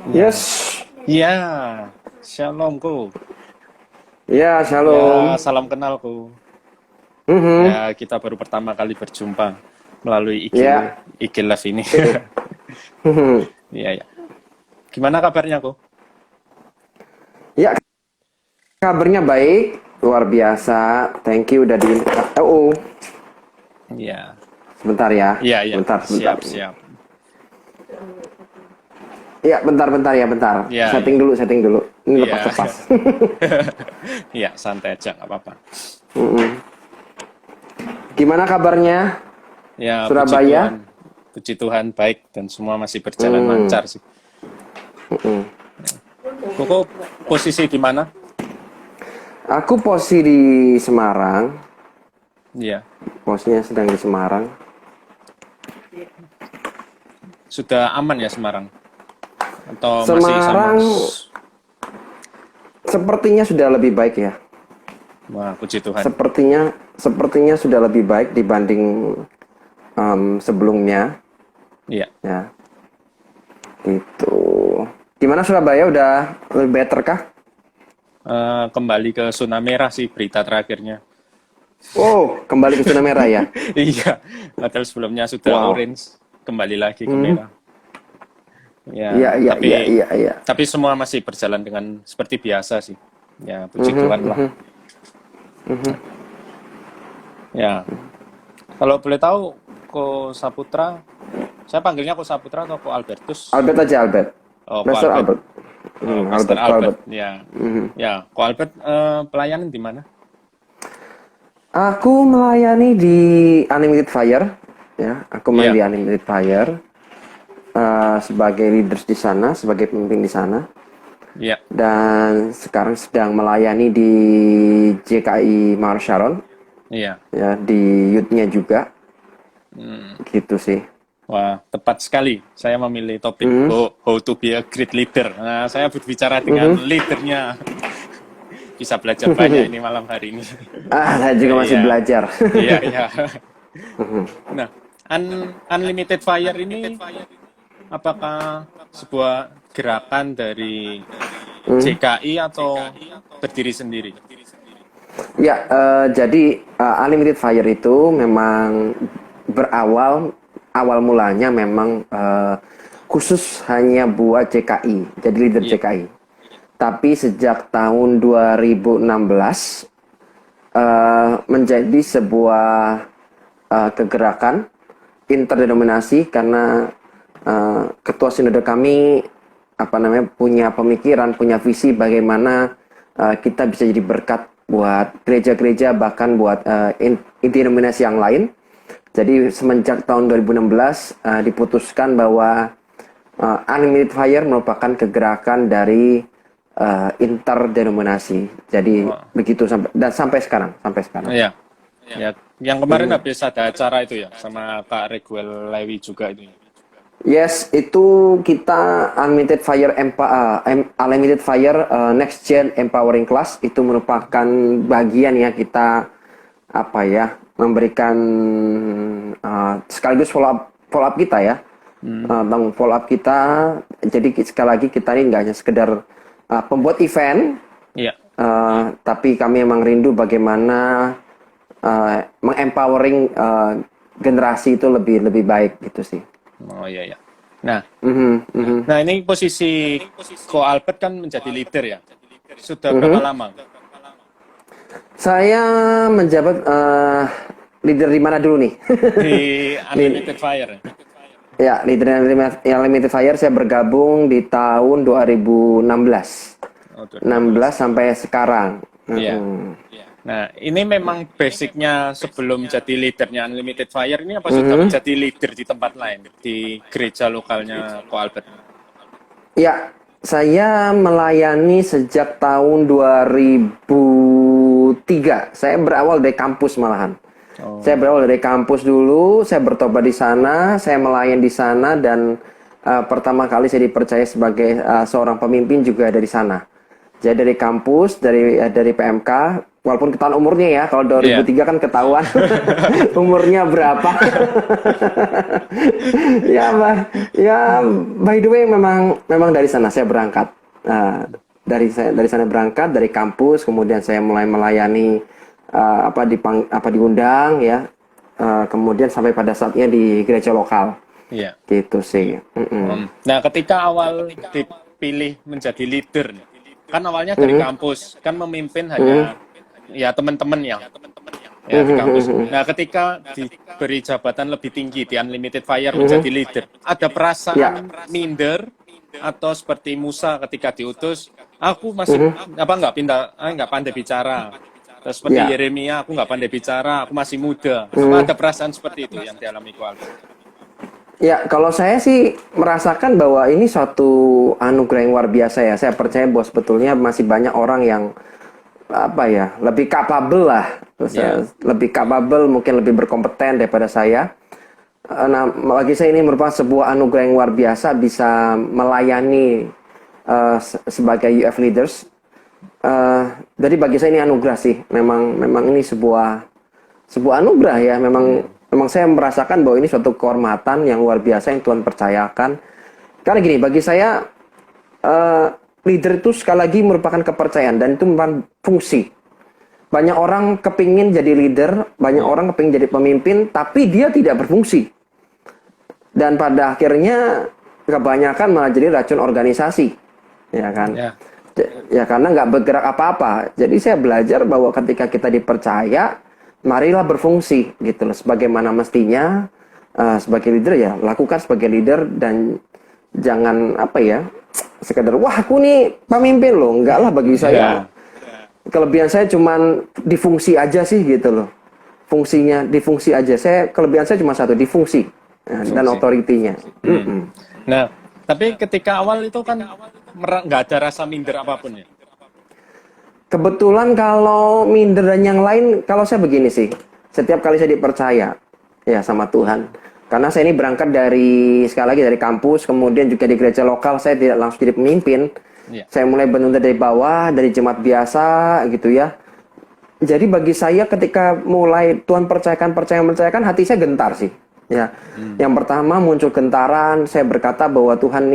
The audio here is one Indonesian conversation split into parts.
Ya, Yes. ya, shalomku. Ya, Ya, shalom. salam kenalku. Mhm. Ya, kita baru pertama kali berjumpa melalui Ya. IG Live ini. Oke. Mhm. Iya, ya. Gimana kabarnya, aku? Ya, kabarnya baik, luar biasa. Thank you udah di. Oh, Iya, sebentar ya. iya, iya. Sebentar. Siap, siap. Ya, bentar ya, bentar. Iya, Setting iya. dulu, setting dulu. Ini Iya. lepas-lepas. Iya, santai aja, nggak apa-apa. Mhm. Gimana kabarnya? Ya, puji Surabaya? Tuhan. Puji Tuhan baik dan semua masih berjalan Hmm. lancar sih. Mhm. Koko posisi di mana? Aku posisi di Semarang. Iya. Posisinya sedang di Semarang. Sudah aman ya Semarang? Atau masih sama? Semarang sepertinya sudah lebih baik ya. Wah, puji Tuhan. Sepertinya sudah lebih baik dibanding sebelumnya Iya. ya gitu. Gimana Surabaya udah lebih better kah? Kembali ke zona merah sih berita terakhirnya. Oh, kembali ke zona merah ya. Iya, padahal sebelumnya sudah Wow. orange, kembali lagi ke Hmm. merah. Ya, Iya iya iya tapi iya iya. tapi semua masih berjalan dengan seperti biasa sih. Ya, puji Mhm, Tuhan lah. mhm, mhm. Ya, kalau boleh tahu, Ko Saputra, saya panggilnya Ko Saputra atau Ko Albertus? Albert aja Albert. Oh, Ko Master Albert. Albert. Oh, Master Albert, Albert. Albert. Ya, Mhm. ya, Ko Albert, pelayanan di mana? Aku melayani di Unlimited Fire ya. Aku main Iya, di Unlimited Fire sebagai leaders di sana, sebagai pemimpin di sana. iya. Dan sekarang sedang melayani di JKI Mar Sharon Iya. ya di youth-nya juga Hmm. gitu sih. Wah, tepat sekali. Saya memilih topik Mhm, how to be a great leader. Nah, saya berbicara dengan mhm. leadernya. Bisa belajar banyak ini malam hari ini. Saya juga masih Iya, belajar. iya, iya. Nah, Unlimited Fire ini apakah sebuah gerakan dari Mhm. JKI atau berdiri sendiri? Ya, jadi Unlimited Fire itu memang awal mulanya memang khusus hanya buat JKI, jadi leader Iya, JKI. Tapi sejak tahun 2016 menjadi sebuah kegerakan interdenominasi karena ketua sinode kami punya pemikiran, punya visi bagaimana kita bisa jadi berkat buat gereja-gereja bahkan buat inti denominasi yang lain. Jadi semenjak tahun 2016 diputuskan bahwa Unlimited Fire merupakan kegerakan dari interdenominasi. Jadi wah, begitu sampai sekarang, sampai sekarang. iya, ya. Yang kemarin Mhm. habis ada acara itu ya, sama Kak Reguel Lewi juga itu. Yes, itu kita Unlimited Fire Next Gen Empowering Class itu merupakan bagian ya kita memberikan sekaligus follow up kita ya. Hmm, Tentang follow up kita. Jadi sekali lagi kita ini nggak hanya sekedar pembuat event, iya. tapi kami emang rindu bagaimana mengempowering generasi itu lebih lebih baik gitu sih. Oh iya ya. Nah, Mhm, mhm, nah ini posisi Ko Albert kan menjadi leader ya. Sudah berapa mhm. lama? Saya menjabat leader di mana dulu nih? Di Nih, Unlimited Fire. ya, leader yang Limited Fire saya bergabung di tahun 2016. Oh, 16 2016. sampai sekarang. Iya. Mhm. Nah, ini memang basicnya sebelum jadi leadernya Unlimited Fire ini apa sudah Mhm. menjadi leader di tempat lain di gereja lokalnya Ko Albert? Ya, saya melayani sejak tahun 2003. Saya berawal dari kampus malahan. Saya Oh, berawal dari kampus dulu, saya bertobat di sana, saya melayani di sana dan pertama kali saya dipercaya sebagai seorang pemimpin juga dari sana. Jadi dari kampus, dari PMK walaupun ketahuan umurnya ya, kalau Iya. 2003 kan ketahuan umurnya berapa. Ya, ya, by the way, memang memang dari sana saya berangkat. Dari sana berangkat dari kampus, kemudian saya mulai melayani, apa diundang ya, kemudian sampai pada saatnya di gereja lokal, Iya. gitu sih. Nah, ketika awal dipilih menjadi leader, nih, kan awalnya dari kampus, kan memimpin hanya ya teman-teman ya di kampus. Nah, ketika diberi jabatan lebih tinggi di Unlimited Fire menjadi leader, ada Ya, perasaan minder atau seperti Musa ketika diutus, aku masih apa nggak pandai bicara. Terus seperti ya. Yeremia, aku nggak pandai bicara, aku masih muda. Apa ada perasaan seperti itu yang dialami Ko Alvin? Ya, kalau saya sih merasakan bahwa ini suatu anugerah yang luar biasa ya. Saya percaya bahwa sebetulnya masih banyak orang yang apa ya, lebih capable lah. Ya, Lebih capable, mungkin lebih berkompeten daripada saya. Nah, bagi saya ini merupakan sebuah anugerah yang luar biasa bisa melayani sebagai UF leaders. Jadi bagi saya ini anugerah sih. Memang ini sebuah anugerah ya. Memang saya merasakan bahwa ini suatu kehormatan yang luar biasa yang Tuhan percayakan. Karena gini, bagi saya leader itu sekali lagi merupakan kepercayaan dan itu merupakan fungsi. Banyak orang kepingin jadi leader, banyak orang kepingin jadi pemimpin, tapi dia tidak berfungsi. Dan pada akhirnya kebanyakan malah jadi racun organisasi, ya kan? ya, Ya karena nggak bergerak apa-apa. Jadi saya belajar bahwa ketika kita dipercaya, marilah berfungsi gitu loh. Sebagaimana mestinya sebagai leader ya lakukan sebagai leader dan jangan apa ya sekedar wah aku nih pemimpin loh. Enggak lah bagi saya. ya. Kelebihan saya cuman di fungsi aja sih gitu loh. Fungsinya di fungsi aja. Kelebihan saya cuma satu, di fungsi dan Fungsi. otoritinya. Nah, tapi ketika awal itu kan nggak ada rasa minder apapun ya. Kebetulan kalau minder dan yang lain, kalau saya begini sih, setiap kali saya dipercaya ya sama Tuhan. Karena saya ini berangkat sekali lagi dari kampus, kemudian juga di gereja lokal, saya tidak langsung jadi pemimpin. Iya. Saya mulai bentuk dari bawah, dari jemaat biasa gitu ya. Jadi bagi saya ketika mulai Tuhan percayakan, hati saya gentar sih. Ya, yang pertama muncul gentaran, saya berkata bahwa Tuhan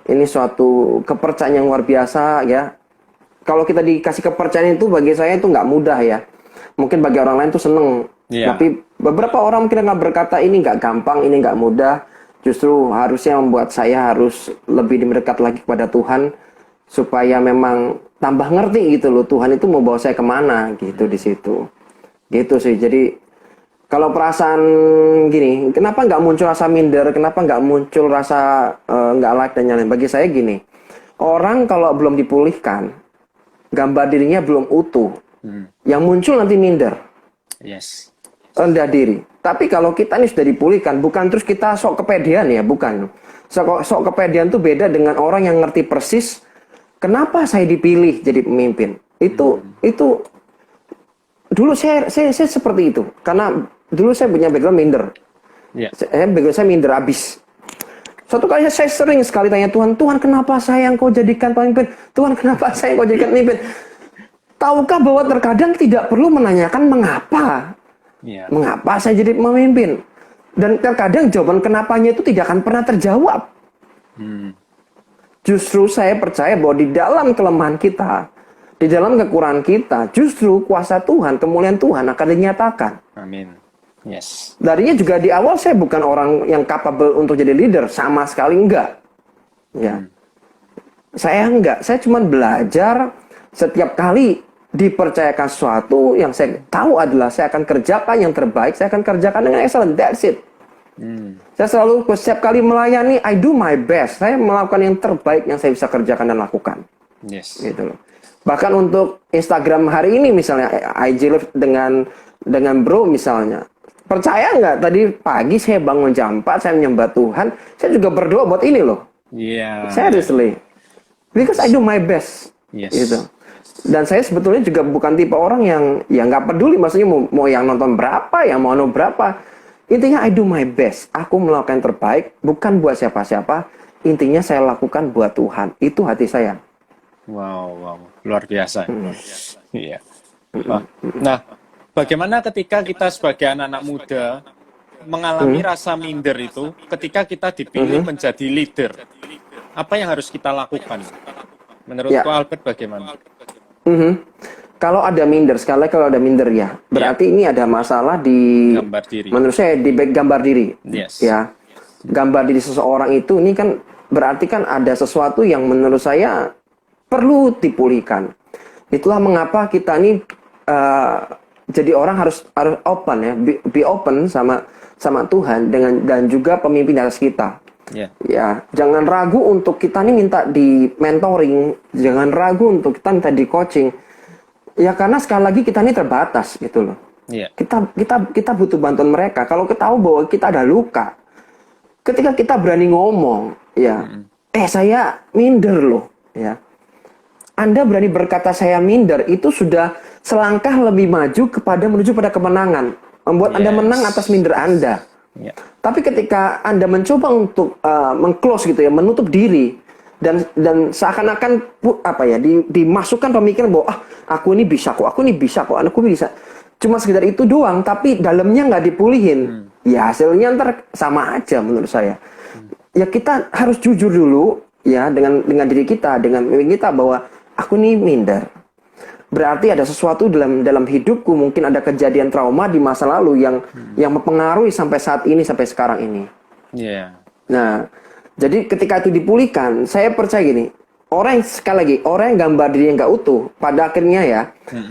ini suatu kepercayaan yang luar biasa ya. Kalau kita dikasih kepercayaan itu bagi saya itu nggak mudah ya. Mungkin bagi orang lain tuh seneng. Iya. Tapi beberapa orang mungkin nggak berkata ini nggak gampang, ini nggak mudah. Justru harusnya membuat saya harus lebih mendekat lagi kepada Tuhan supaya memang tambah ngerti gitu loh Tuhan itu mau bawa saya kemana gitu di situ. Gitu sih. Jadi kalau perasaan gini, kenapa nggak muncul rasa minder? Kenapa nggak muncul rasa nggak like dan nyalain? Bagi saya gini, orang kalau belum dipulihkan, gambar dirinya belum utuh, yang muncul nanti minder, Yes. rendah diri. Tapi kalau kita ini sudah dipulihkan, bukan terus kita sok kepedean ya, bukan. Sok kepedean tuh beda dengan orang yang ngerti persis kenapa saya dipilih jadi pemimpin. Itu dulu saya seperti itu, karena dulu saya punya background minder. Iya. Background saya minder abis. Suatu kali saya sering sekali tanya Tuhan, Tuhan kenapa saya yang kau jadikan pemimpin? Tuhan kenapa saya yang kau jadikan pemimpin? Tahukah bahwa terkadang tidak perlu menanyakan mengapa? Iya. Mengapa saya jadi pemimpin? Dan terkadang jawaban kenapanya itu tidak akan pernah terjawab. Justru saya percaya bahwa di dalam kelemahan kita, di dalam kekurangan kita, justru kuasa Tuhan, kemuliaan Tuhan akan dinyatakan. Amin. Yes. Darinya juga di awal saya bukan orang yang capable untuk jadi leader, sama sekali enggak. Ya. Saya enggak, saya cuma belajar setiap kali dipercayakan sesuatu yang saya tahu adalah saya akan kerjakan yang terbaik, saya akan kerjakan dengan excellent, that's it. Saya selalu setiap kali melayani, I do my best. Saya melakukan yang terbaik yang saya bisa kerjakan dan lakukan. Yes. Gitu loh. Bahkan untuk Instagram hari ini misalnya, IG Live dengan bro misalnya. Percaya nggak, tadi pagi saya bangun jam 4, saya menyembah Tuhan, saya juga berdoa buat ini loh. Iya. Seriously. Because I do my best. Yes. Gitu. Dan saya sebetulnya juga bukan tipe orang yang nggak peduli, maksudnya mau yang nonton berapa, yang mau nonton berapa. Intinya I do my best. Aku melakukan yang terbaik, bukan buat siapa-siapa. Intinya saya lakukan buat Tuhan. Itu hati saya. Wow. Luar biasa. Iya. Wah. Nah, bagaimana ketika kita sebagai anak-anak muda mengalami rasa minder itu ketika kita dipilih menjadi leader? Apa yang harus kita lakukan? Menurut Ya. Ko Albert bagaimana? Mhm. Kalau ada minder, sekali lagi kalau ada minder ya, berarti ini ada masalah di, Gambar diri. menurut saya di gambar diri. Yes. Ya, gambar diri seseorang itu ini kan berarti kan ada sesuatu yang menurut saya perlu dipulihkan. Itulah mengapa kita ini jadi orang harus open ya, be open sama Tuhan dan juga pemimpin di atas kita. Ya. Ya, jangan ragu untuk kita nih minta di mentoring, jangan ragu untuk kita minta di coaching. Ya karena sekali lagi kita ini terbatas gitu loh. Iya. Kita butuh bantuan mereka. Kalau kita tahu bahwa kita ada luka, ketika kita berani ngomong, ya, saya minder loh, ya. Anda berani berkata saya minder, itu sudah selangkah lebih maju menuju pada kemenangan, membuat Anda menang atas minder Anda. Ya. Tapi ketika Anda mencoba untuk meng-close gitu ya, menutup diri dan seakan-akan dimasukkan pemikiran bahwa aku ini bisa kok, aku bisa. Cuma sekedar itu doang, tapi dalamnya nggak dipulihin. Ya hasilnya ntar sama aja menurut saya. Ya kita harus jujur dulu ya dengan diri kita, dengan mimpi kita bahwa aku ini minder. Berarti ada sesuatu dalam hidupku, mungkin ada kejadian trauma di masa lalu yang mempengaruhi sampai saat ini, sampai sekarang ini. Iya. Nah, jadi ketika itu dipulihkan, saya percaya gini, orang yang gambar dirinya nggak utuh, pada akhirnya ya,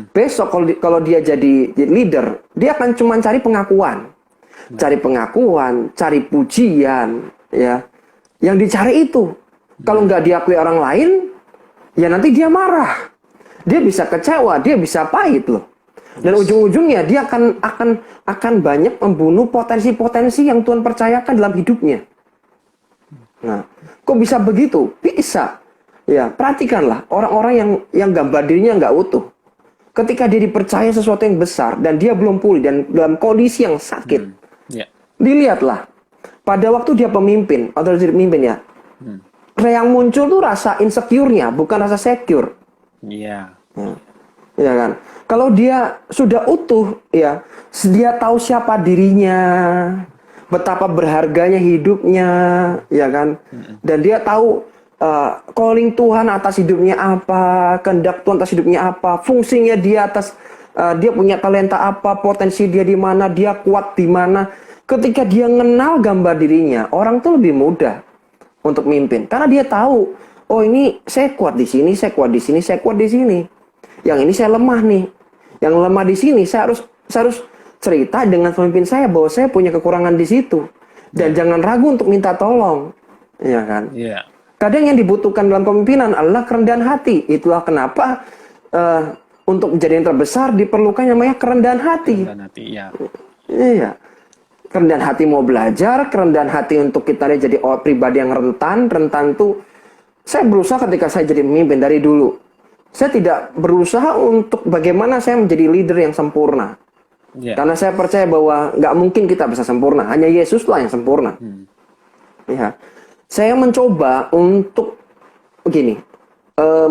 besok kalau dia jadi leader, dia akan cuma cari pengakuan, cari pujian, ya, yang dicari itu. Kalau nggak diakui orang lain, ya nanti dia marah, dia bisa kecewa, dia bisa pahit loh. Dan ujung-ujungnya dia akan banyak membunuh potensi-potensi yang Tuhan percayakan dalam hidupnya. Nah, kok bisa begitu? Bisa. Ya, perhatikanlah orang-orang yang gambar dirinya nggak utuh. Ketika dia dipercaya sesuatu yang besar dan dia belum pulih dan dalam kondisi yang sakit, dilihatlah. Pada waktu dia pemimpin atau jadi pemimpin ya, yang muncul tuh rasa insecure-nya, bukan rasa secure. Iya. Ya kan? Kalau dia sudah utuh, ya, dia tahu siapa dirinya, betapa berharganya hidupnya, ya kan? Dan dia tahu calling Tuhan atas hidupnya apa, kehendak Tuhan atas hidupnya apa, fungsinya dia atas, dia punya talenta apa, potensi dia di mana, dia kuat di mana. Ketika dia kenal gambar dirinya, orang tuh lebih mudah untuk mimpin, karena dia tahu, oh ini saya kuat di sini, saya kuat di sini, saya kuat di sini. Yang ini saya lemah nih. Yang lemah di sini saya harus cerita dengan pemimpin saya bahwa saya punya kekurangan di situ. Dan jangan ragu untuk minta tolong. Ya kan? Iya. Kadang yang dibutuhkan dalam kepemimpinan adalah kerendahan hati. Itulah kenapa untuk menjadi yang terbesar diperlukan yang namanya kerendahan hati. Kerendahan hati, ya. Iya. Kerendahan hati mau belajar, kerendahan hati untuk kita jadi pribadi yang rentan. Rentan tuh, saya berusaha ketika saya jadi pemimpin dari dulu. Saya tidak berusaha untuk bagaimana saya menjadi leader yang sempurna. Yeah. Karena saya percaya bahwa nggak mungkin kita bisa sempurna. Hanya Yesuslah yang sempurna. Ya. Saya mencoba untuk begini,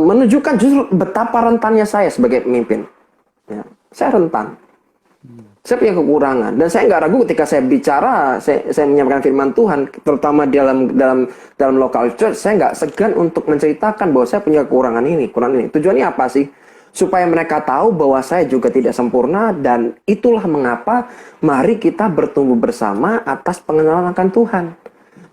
menunjukkan justru betapa rentannya saya sebagai pemimpin. Ya. Saya rentan. Saya punya kekurangan. Dan saya nggak ragu ketika saya bicara, saya menyampaikan firman Tuhan, terutama dalam local church, saya nggak segan untuk menceritakan bahwa saya punya kekurangan ini. Tujuannya apa sih? Supaya mereka tahu bahwa saya juga tidak sempurna, dan itulah mengapa mari kita bertumbuh bersama atas pengenalan akan Tuhan.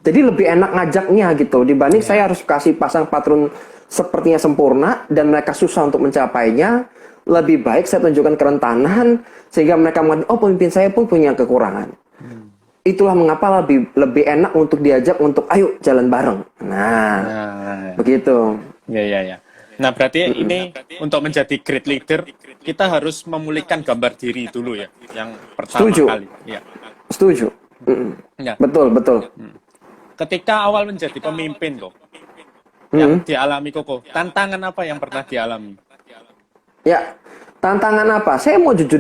Jadi lebih enak ngajaknya gitu, dibanding saya harus kasih pasang patron sepertinya sempurna, dan mereka susah untuk mencapainya. Lebih baik saya tunjukkan kerentanan, sehingga mereka mengatakan, oh pemimpin saya pun punya kekurangan. Itulah mengapa lebih enak untuk diajak untuk ayo jalan bareng. Nah. Begitu. Ya. Nah, berarti ini untuk menjadi great leader, kita harus memulihkan gambar diri dulu ya, yang pertama kali. Ya. Setuju. Ya. Betul. Ketika awal menjadi pemimpin kok, yang dialami Koko, tantangan apa yang pernah dialami? Ya, tantangan apa? Saya mau jujur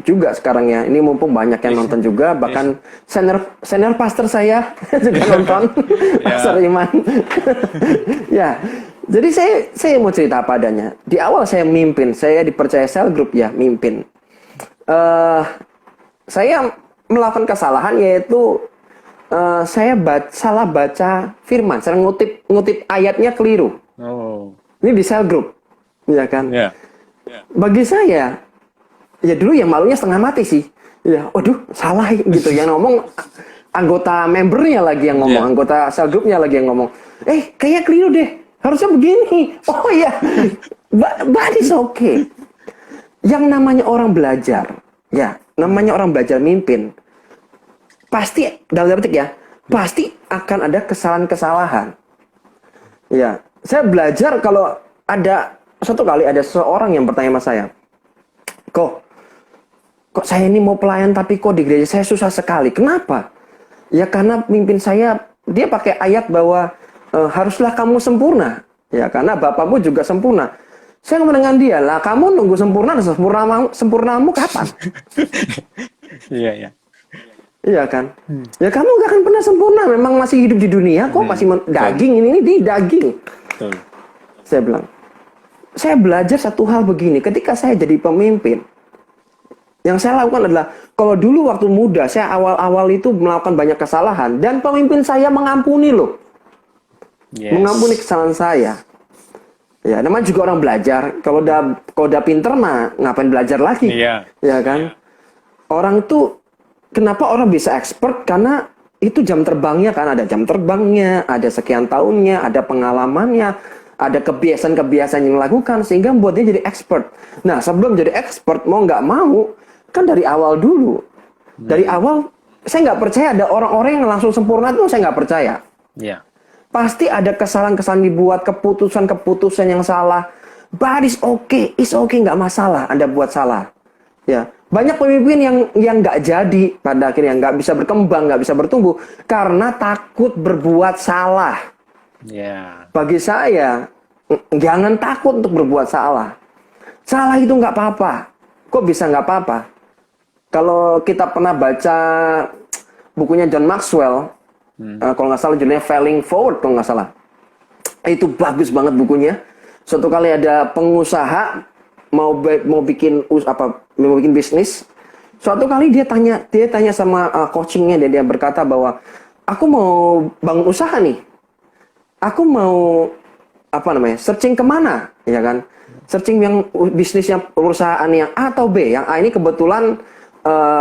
juga sekarang ya. Ini mumpung banyak yang nonton juga, bahkan senior pastor saya juga nonton, Pastor Iman. Ya, Jadi saya mau cerita apa adanya. Di awal saya mimpin, saya dipercaya sel group ya, mimpin. Saya melakukan kesalahan yaitu salah baca firman, saya ngutip ayatnya keliru. Oh. Ini di sel group, ya kan? Ya. Bagi saya, ya dulu ya malunya setengah mati sih. Ya, waduh, salah gitu. Yang ngomong anggota membernya lagi yang ngomong, anggota sel grupnya lagi yang ngomong. Kayaknya keliru deh. Harusnya begini. Oh iya, but it's okay. Yang namanya orang belajar, ya, namanya orang belajar mimpin, pasti dalam tanda petik ya, pasti akan ada kesalahan-kesalahan. Ya, saya belajar kalau ada satu kali ada seorang yang bertanya sama saya, kok saya ini mau pelayan tapi kok di gereja saya susah sekali. Kenapa? Ya karena pemimpin saya dia pakai ayat bahwa haruslah kamu sempurna. Ya karena bapakmu juga sempurna. Saya ngomong dengan dia, lah kamu nunggu sempurna dan sempurnamu kapan? Iya, iya. Iya kan? Ya kamu gak akan pernah sempurna. Memang masih hidup di dunia kok masih daging ini di daging. Betul. Saya bilang, saya belajar satu hal begini. Ketika saya jadi pemimpin, yang saya lakukan adalah, kalau dulu waktu muda, saya awal-awal itu melakukan banyak kesalahan. Dan pemimpin saya mengampuni loh. Yes. Mengampuni kesalahan saya. Ya, namanya juga orang belajar. Kalau udah pinter mah, ngapain belajar lagi? Iya. Ya kan? Orang tuh, kenapa orang bisa expert? Karena itu jam terbangnya kan. Ada jam terbangnya, ada sekian tahunnya, ada pengalamannya, ada kebiasaan-kebiasaan yang dilakukan, sehingga membuat dia jadi expert. Nah, sebelum jadi expert, mau nggak mau, kan dari awal dulu. Dari awal, saya nggak percaya ada orang-orang yang langsung sempurna itu, saya nggak percaya. Iya. Pasti ada kesalahan-kesalahan dibuat, keputusan-keputusan yang salah. But it's okay, nggak masalah Anda buat salah. Ya, banyak pemimpin yang nggak jadi pada akhirnya, nggak bisa berkembang, nggak bisa bertumbuh karena takut berbuat salah. Iya. Bagi saya, jangan takut untuk berbuat salah. Salah itu nggak apa-apa. Kok bisa nggak apa-apa? Kalau kita pernah baca bukunya John Maxwell, kalau nggak salah judulnya Failing Forward, kalau nggak salah. Itu bagus banget bukunya. Suatu kali ada pengusaha mau bikin bisnis. Suatu kali dia tanya sama coachingnya, dia berkata bahwa aku mau bangun usaha nih. Aku mau searching kemana, ya kan? Searching yang bisnisnya perusahaan yang A atau B. Yang A ini kebetulan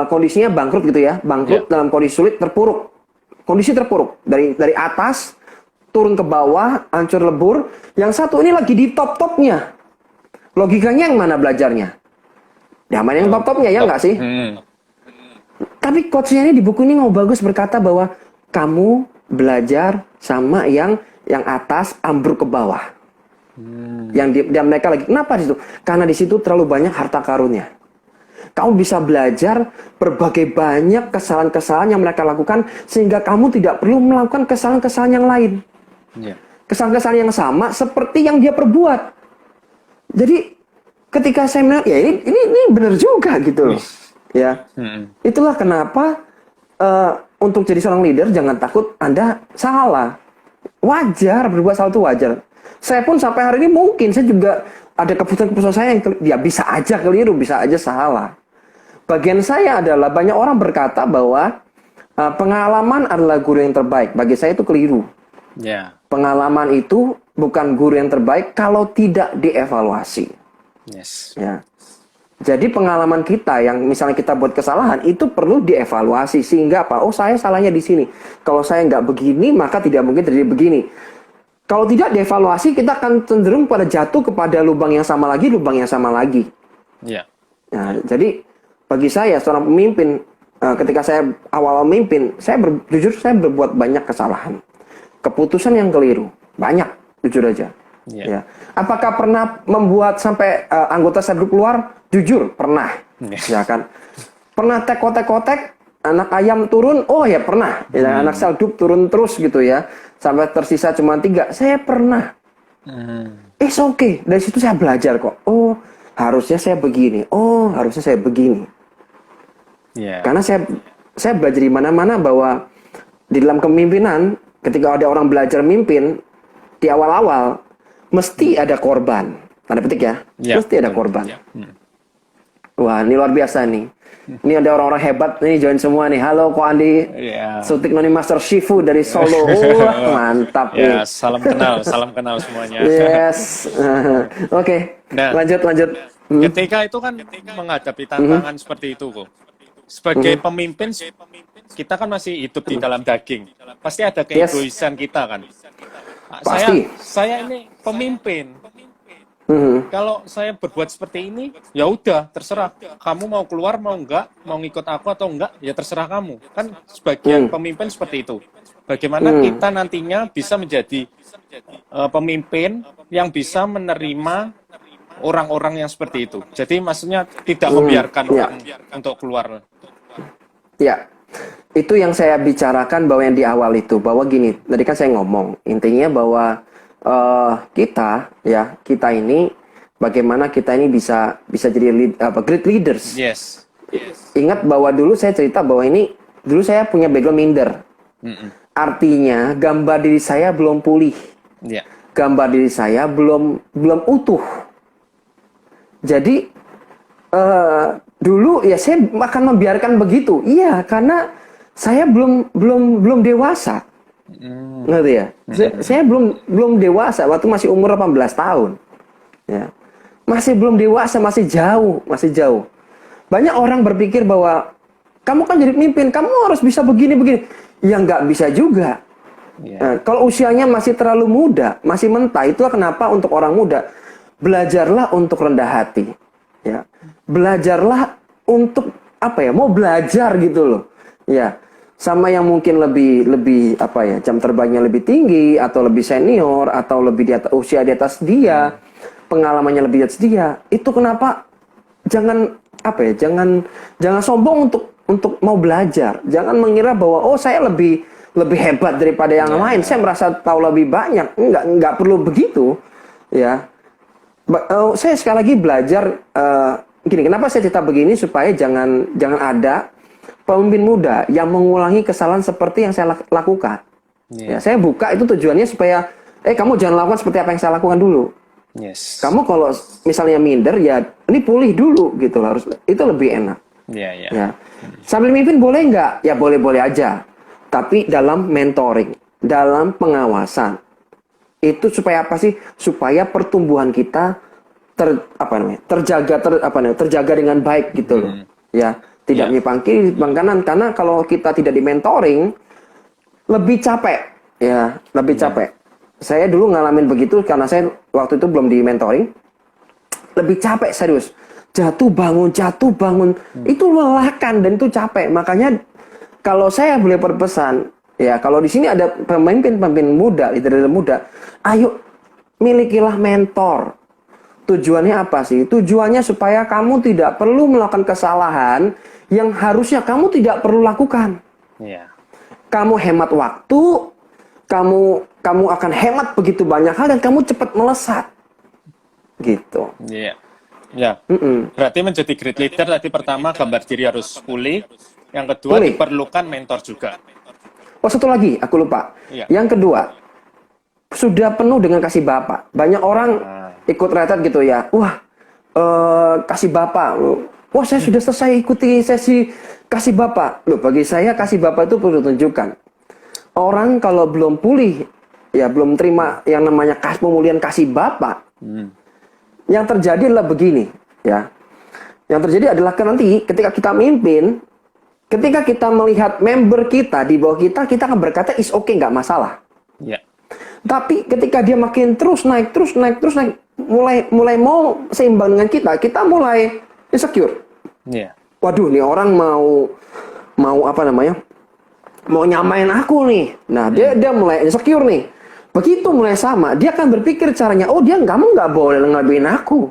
kondisinya bangkrut gitu ya, bangkrut dalam kondisi sulit, kondisi terpuruk dari atas turun ke bawah, hancur lebur. Yang satu ini lagi di top-topnya. Logikanya yang mana belajarnya? Ya mana yang top-topnya, ya nggak sih? Tapi coachnya ini di buku ini mau bagus berkata bahwa kamu belajar sama yang atas ambruk ke bawah. Yang mereka lagi, kenapa di situ? Karena di situ terlalu banyak harta karunnya. Kamu bisa belajar berbagai banyak kesalahan-kesalahan yang mereka lakukan sehingga kamu tidak perlu melakukan kesalahan-kesalahan yang lain. Kesalahan-kesalahan yang sama seperti yang dia perbuat. Jadi ketika saya melihat, ya ini benar juga gitu loh. Ya. Itulah kenapa untuk jadi seorang leader jangan takut Anda salah. Wajar, berbuat salah itu wajar. Saya pun sampai hari ini mungkin saya juga ada keputusan-keputusan saya yang bisa aja keliru, bisa aja salah. Bagian saya adalah banyak orang berkata bahwa pengalaman adalah guru yang terbaik. Bagi saya itu keliru. Ya. Pengalaman itu bukan guru yang terbaik kalau tidak dievaluasi. Yes. Ya. Jadi pengalaman kita yang misalnya kita buat kesalahan itu perlu dievaluasi sehingga apa? Oh, saya salahnya di sini. Kalau saya nggak begini maka tidak mungkin terjadi begini. Kalau tidak dievaluasi kita akan cenderung pada jatuh kepada lubang yang sama lagi. Iya. Nah, jadi bagi saya seorang pemimpin ketika saya awal memimpin, jujur saya berbuat banyak kesalahan. Keputusan yang keliru, banyak, jujur aja. Ya. Apakah pernah membuat sampai anggota sel grup keluar? Jujur, pernah. Ya kan? Pernah tekotek-kotek, anak ayam turun? Oh ya pernah. Ya, anak sel grup turun terus gitu ya. Sampai tersisa cuma 3. Saya pernah. It's okay. Dari situ saya belajar kok. Oh, harusnya saya begini. Oh, harusnya saya begini. Karena saya belajar di mana-mana bahwa di dalam kepemimpinan, ketika ada orang belajar mimpin, di awal-awal, mesti ada korban. Tanda petik ya, Ya, mesti ada betul. korban. Ya. Wah, ini luar biasa nih. Ini ada orang-orang hebat nih join semua nih. Halo, Ko Andi. Ya. Sutikno nih Master Shifu dari Solo. Wah, mantap Ya, nih. salam kenal semuanya. Yes. Oke, Nah, lanjut. ketika itu kan menghadapi tantangan seperti itu kok. Sebagai pemimpin, kita kan masih hidup di dalam daging. Pasti ada Yes. keegoisan kita kan. Pasti. Saya ini pemimpin. Mhm. Kalau saya berbuat seperti ini, ya udah terserah. Kamu mau keluar mau enggak, mau ngikut aku atau enggak, ya terserah kamu. Kan sebagian pemimpin seperti itu. Bagaimana kita nantinya bisa menjadi pemimpin yang bisa menerima orang-orang yang seperti itu. Jadi maksudnya tidak membiarkan Ya. orang untuk keluar. Ya, itu yang saya bicarakan bahwa yang di awal itu, bahwa gini, tadi kan saya ngomong, intinya bahwa kita ini, bagaimana kita ini bisa jadi great leaders. Yes. Ingat bahwa dulu saya cerita bahwa dulu saya punya background minder. Artinya gambar diri saya belum pulih, Ya. gambar diri saya belum utuh. Jadi dulu ya saya akan membiarkan begitu. Iya, karena saya belum dewasa. Ngerti ya? Saya belum dewasa waktu masih umur 18 tahun. Ya. Masih belum dewasa, masih jauh. Banyak orang berpikir bahwa kamu kan jadi pemimpin, kamu harus bisa begini. Ya nggak bisa juga. Ya. Nah, kalau usianya masih terlalu muda, masih mentah, itulah kenapa untuk orang muda belajarlah untuk rendah hati. Ya. Belajarlah untuk mau belajar gitu loh. Ya. Sama yang mungkin lebih jam terbangnya lebih tinggi atau lebih senior atau lebih usia di atas dia, pengalamannya lebih di atas dia. Itu kenapa jangan sombong untuk mau belajar. Jangan mengira bahwa saya lebih hebat daripada yang lain. Saya merasa tahu lebih banyak. Enggak perlu begitu. Ya. Saya sekali lagi belajar gini, kenapa saya cerita begini supaya jangan ada pemimpin muda yang mengulangi kesalahan seperti yang saya lakukan. Ya, saya buka itu tujuannya supaya kamu jangan lakukan seperti apa yang saya lakukan dulu. Yes. Kamu kalau misalnya minder ya ini pulih dulu gitu harus, itu lebih enak. Ya. Sambil mimpin boleh nggak? Ya boleh aja. Tapi dalam mentoring, dalam pengawasan. Itu supaya apa sih? Supaya pertumbuhan kita terjaga dengan baik gitu loh. Ya. Tidak menyimpang kiri, menyimpang kanan. Karena kalau kita tidak di mentoring, lebih capek. Ya, lebih capek. Saya dulu ngalamin begitu karena saya waktu itu belum di mentoring. Lebih capek, serius. Jatuh bangun. Itu melelahkan dan itu capek. Makanya kalau saya boleh berpesan, ya kalau di sini ada pemimpin muda, leader muda, ayo milikilah mentor. Tujuannya apa sih? Tujuannya supaya kamu tidak perlu melakukan kesalahan yang harusnya kamu tidak perlu lakukan. Ya. Kamu hemat waktu, kamu akan hemat begitu banyak hal dan kamu cepat melesat. Gitu. Iya. Ya. Berarti menjadi great leader tadi pertama gambar diri harus pulih, yang kedua Pulih. diperlukan mentor juga. Oh, satu lagi aku lupa. Iya. Yang kedua, sudah penuh dengan kasih Bapak. Banyak orang ikut retret gitu ya. Wah, kasih Bapak. Wah, saya sudah selesai ikuti sesi kasih Bapak. Loh, bagi saya kasih Bapak itu perlu tunjukkan. Orang kalau belum pulih, ya belum terima yang namanya pemulihan kasih Bapak. Yang terjadi adalah begini, ya. Yang terjadi adalah nanti ketika kita mimpin, ketika kita melihat member kita di bawah kita akan berkata is okay, nggak masalah. Ya. Tapi ketika dia makin terus naik, mulai mau seimbang dengan kita mulai insecure. Iya. Waduh, nih orang mau mau nyamain aku nih. Nah, dia mulai insecure nih. Begitu mulai sama, dia akan berpikir caranya, kamu nggak boleh ngelebihin aku.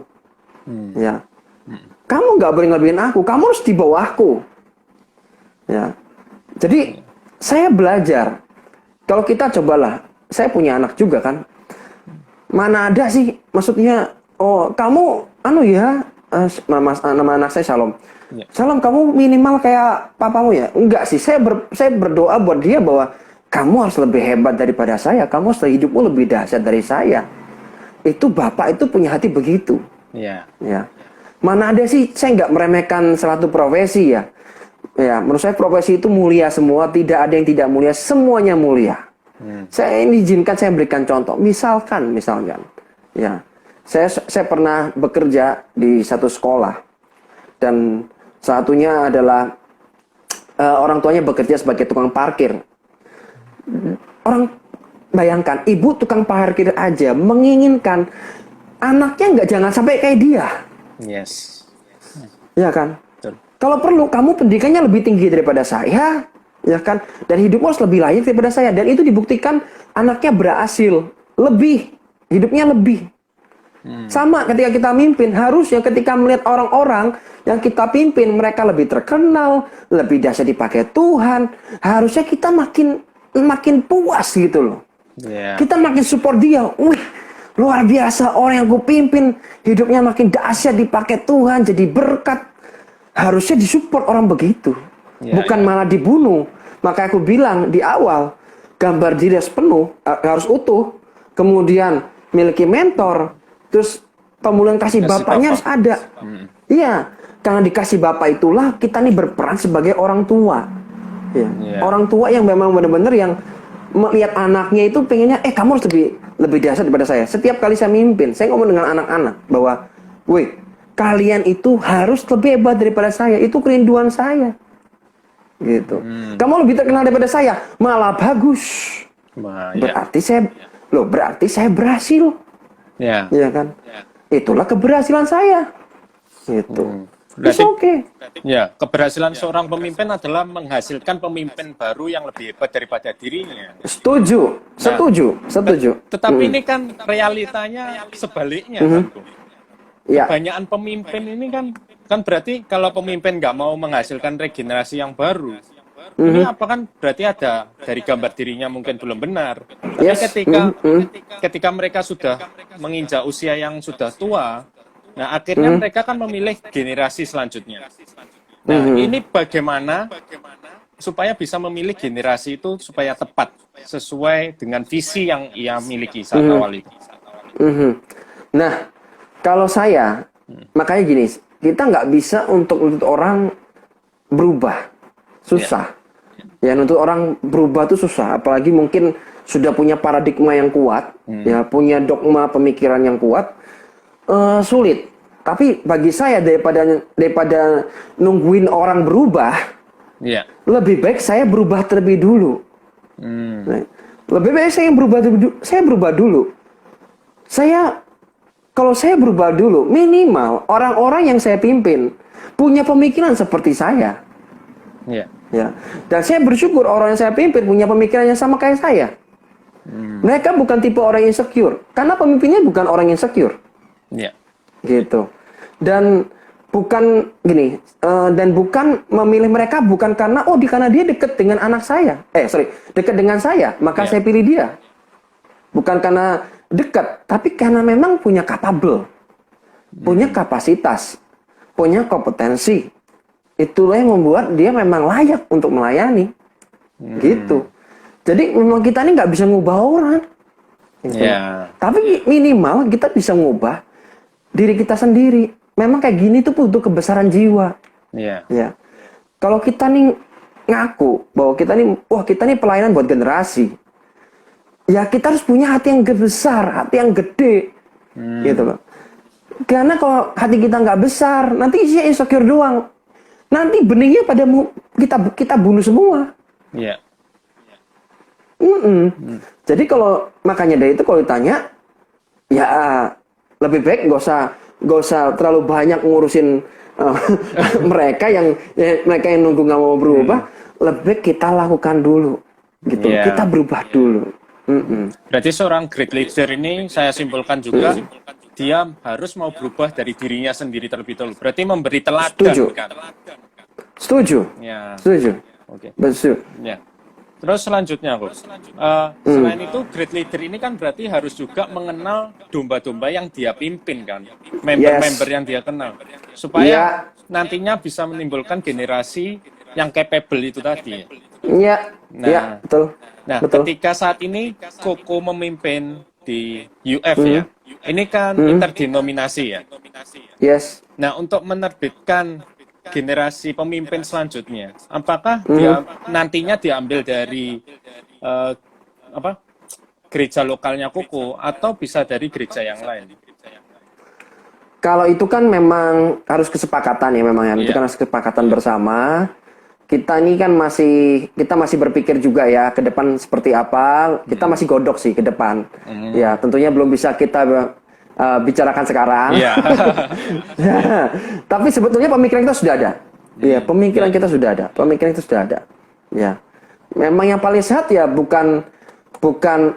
Ya. Kamu nggak boleh ngelebihin aku, kamu harus di bawahku. Ya. Jadi, saya belajar. Kalau kita cobalah, saya punya anak juga kan. Mana ada sih, maksudnya, kamu, nama anak saya Shalom. Ya. Shalom, kamu minimal kayak papamu ya? Enggak sih, saya berdoa buat dia bahwa kamu harus lebih hebat daripada saya, kamu harus hidupmu lebih dahsyat dari saya. Itu bapak itu punya hati begitu. Ya. Ya. Mana ada sih, saya nggak meremehkan suatu profesi ya. Ya, menurut saya profesi itu mulia semua, tidak ada yang tidak mulia, semuanya mulia. Saya ini izinkan saya berikan contoh. Misalkan, ya, saya pernah bekerja di satu sekolah dan satunya adalah orang tuanya bekerja sebagai tukang parkir. Orang bayangkan, ibu tukang parkir aja menginginkan anaknya jangan sampai kayak dia. Yes. Ya kan? Betul. Kalau perlu kamu pendidikannya lebih tinggi daripada saya, ya kan? Dan hidupmu harus lebih layak daripada saya. Dan itu dibuktikan anaknya berhasil, hidupnya lebih. Sama ketika kita mimpin, harusnya ketika melihat orang-orang yang kita pimpin, mereka lebih terkenal, lebih dahsyat dipakai Tuhan, harusnya kita makin puas gitu loh. Yeah. Kita makin support dia. Wih, luar biasa orang yang gue pimpin, hidupnya makin dahsyat dipakai Tuhan, jadi berkat. Harusnya disupport orang begitu, bukan malah dibunuh. Maka aku bilang di awal, gambar diri harus penuh, harus utuh, kemudian miliki mentor, terus pemulihan kasih bapaknya harus ada. Iya, karena dikasih bapak itulah kita nih berperan sebagai orang tua. Ya. Orang tua yang memang benar-benar yang melihat anaknya itu pengennya, kamu harus lebih dahsyat daripada saya. Setiap kali saya mimpin, saya ngomong dengan anak-anak bahwa, woi, kalian itu harus lebih hebat daripada saya. Itu kerinduan saya. Gitu. Kamu lebih terkenal daripada saya, malah bagus. Berarti saya berhasil. Ya. Ya kan? Itulah keberhasilan saya. Gitu. Berarti, oke. Ya, keberhasilan seorang pemimpin adalah menghasilkan pemimpin baru yang lebih hebat daripada dirinya. Setuju. Tetapi ini kan realitanya sebaliknya, kan, Bung. Ya. Kebanyakan pemimpin ini kan berarti kalau pemimpin nggak mau menghasilkan regenerasi yang baru, ini apa kan berarti ada dari gambar dirinya mungkin belum benar. Tapi ketika mereka sudah menginjak usia yang sudah tua, nah akhirnya mereka kan memilih generasi selanjutnya. Nah ini bagaimana supaya bisa memilih generasi itu supaya tepat sesuai dengan visi yang ia miliki saat awal itu. Nah, kalau saya, makanya gini, kita nggak bisa untuk orang berubah, susah. Ya, untuk orang berubah itu susah, apalagi mungkin sudah punya paradigma yang kuat, ya, punya dogma pemikiran yang kuat, sulit. Tapi bagi saya daripada nungguin orang berubah, lebih baik saya berubah terlebih dulu. Nah, lebih baik saya berubah dulu. Kalau saya berubah dulu, minimal orang-orang yang saya pimpin punya pemikiran seperti saya. Ya. Dan saya bersyukur orang yang saya pimpin punya pemikiran yang sama kayak saya. Mereka bukan tipe orang insecure, karena pemimpinnya bukan orang insecure. Gitu. Dan bukan gini, dan bukan memilih mereka bukan karena karena dia dekat dengan anak saya. Dekat dengan saya, maka saya pilih dia. Bukan karena dekat, tapi karena memang punya capable, punya kapasitas, punya kompetensi. Itulah yang membuat dia memang layak untuk melayani. Gitu. Jadi memang kita ini nggak bisa ngubah orang. Gitu. Tapi minimal kita bisa ngubah diri kita sendiri. Memang kayak gini tuh butuh kebesaran jiwa. Ya. Kalau kita nih ngaku bahwa kita nih pelayanan buat generasi, ya kita harus punya hati yang besar, hati yang gede, gitu loh. Karena kalau hati kita nggak besar, nanti isinya insecure doang. Nanti benihnya pada kita bunuh semua. Jadi makanya dari itu kalau ditanya, ya lebih baik nggak usah terlalu banyak ngurusin mereka yang nunggu nggak mau berubah. Lebih baik kita lakukan dulu, gitu. Kita berubah dulu. Berarti seorang great leader ini saya simpulkan juga dia harus mau berubah dari dirinya sendiri terlebih dahulu. Berarti memberi teladan. Setuju. Oke. Betul. Terus selanjutnya, selain itu great leader ini kan berarti harus juga mengenal domba-domba yang dia pimpin kan, member-member yang dia kenal, supaya nantinya bisa menimbulkan generasi yang capable itu tadi. Betul. Nah, ketika saat ini Koko memimpin di UF ini kan interdenominasi ya. Yes. Nah, untuk menerbitkan generasi pemimpin selanjutnya, apakah dia nantinya diambil dari eh, apa gereja lokalnya Koko atau bisa dari gereja yang lain? Kalau itu kan memang harus kesepakatan ya memang ya. Itu Iya. kan harus kesepakatan bersama. Kita ini kan kita masih berpikir juga ya ke depan seperti apa. Kita masih godok sih ke depan. Ya, tentunya belum bisa kita bicarakan sekarang. Iya. Tapi sebetulnya pemikiran kita sudah ada. Ya, pemikiran kita sudah ada. Pemikiran itu sudah ada. Ya. Memang yang paling sehat ya bukan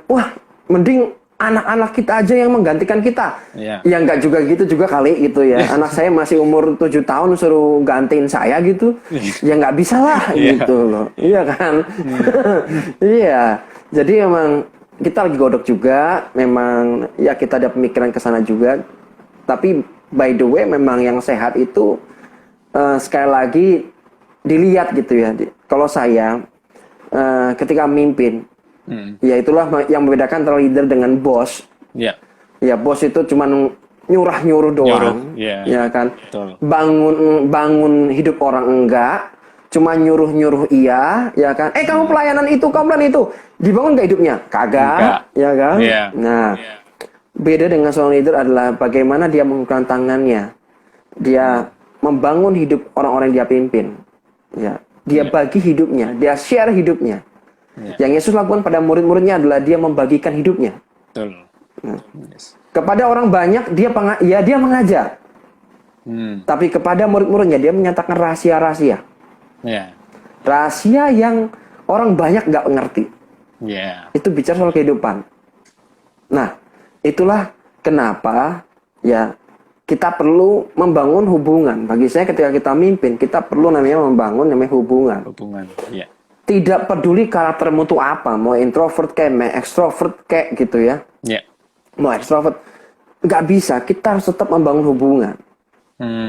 wah, mending anak-anak kita aja yang menggantikan kita. Iya. Ya enggak juga gitu juga kali gitu ya. Anak saya masih umur 7 tahun suruh gantiin saya gitu. Ya nggak bisa lah gitu loh. Iya kan? Iya. Jadi memang kita lagi godok juga. Memang ya kita ada pemikiran ke sana juga. Tapi by the way memang yang sehat itu sekali lagi dilihat gitu ya. Kalau saya ketika memimpin, ya itulah yang membedakan antara leader dengan bos. Iya. Ya bos itu cuma nyuruh doang, ya kan. Betul. Bangun hidup orang enggak, cuma nyuruh iya, ya kan. Kamu pelayanan itu, kamu pelayanan itu, dibangun nggak hidupnya? Kagak, Enggak. ya kan. Iya. Nah, beda dengan seorang leader adalah bagaimana dia menggunakan tangannya, dia membangun hidup orang-orang yang dia pimpin, ya. Dia bagi hidupnya, dia share hidupnya. Yang Yesus lakukan pada murid-muridnya adalah dia membagikan hidupnya. Betul. Kepada orang banyak dia mengajar. Tapi kepada murid-muridnya dia menyatakan rahasia-rahasia. Ya. Rahasia yang orang banyak nggak ngerti. Ya. Itu bicara soal kehidupan. Nah, itulah kenapa ya kita perlu membangun hubungan. Bagi saya ketika kita mimpin, kita perlu membangun hubungan. Hubungan. Ya. Tidak peduli karaktermu itu apa, mau introvert kayak, mau extrovert kayak gitu ya. Ya. Mau extrovert, nggak bisa. Kita harus tetap membangun hubungan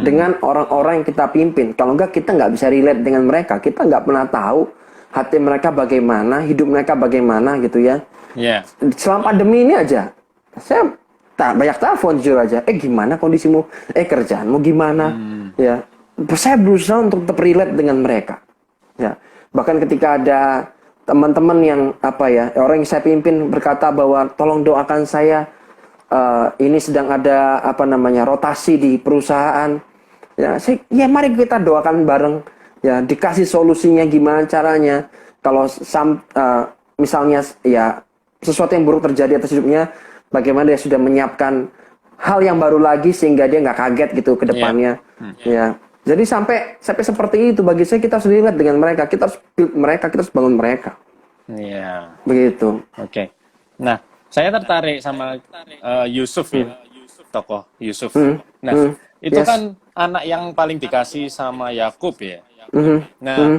dengan orang-orang yang kita pimpin. Kalau nggak, kita nggak bisa relate dengan mereka. Kita nggak pernah tahu hati mereka bagaimana, hidup mereka bagaimana gitu ya. Ya. Selama pandemi ini aja, saya banyak telepon jujur aja. Gimana kondisimu? Kerjaanmu gimana? Ya, saya berusaha untuk tetap relate dengan mereka. Ya, bahkan ketika ada teman-teman yang orang yang saya pimpin berkata bahwa tolong doakan saya, ini sedang ada rotasi di perusahaan. Ya, mari kita doakan bareng. Ya, dikasih solusinya gimana caranya. Kalau misalnya ya sesuatu yang buruk terjadi atas hidupnya, bagaimana dia sudah menyiapkan hal yang baru lagi sehingga dia nggak kaget gitu ke depannya. Ya. Jadi sampai seperti itu bagi saya, kita harus lihat dengan mereka, kita harus build mereka, kita harus bangun mereka. Iya. Begitu. Oke. Nah, saya tertarik sama Yusuf ya, tokoh Yusuf. Nah, itu kan anak yang paling dikasih sama Yakub ya. Nah,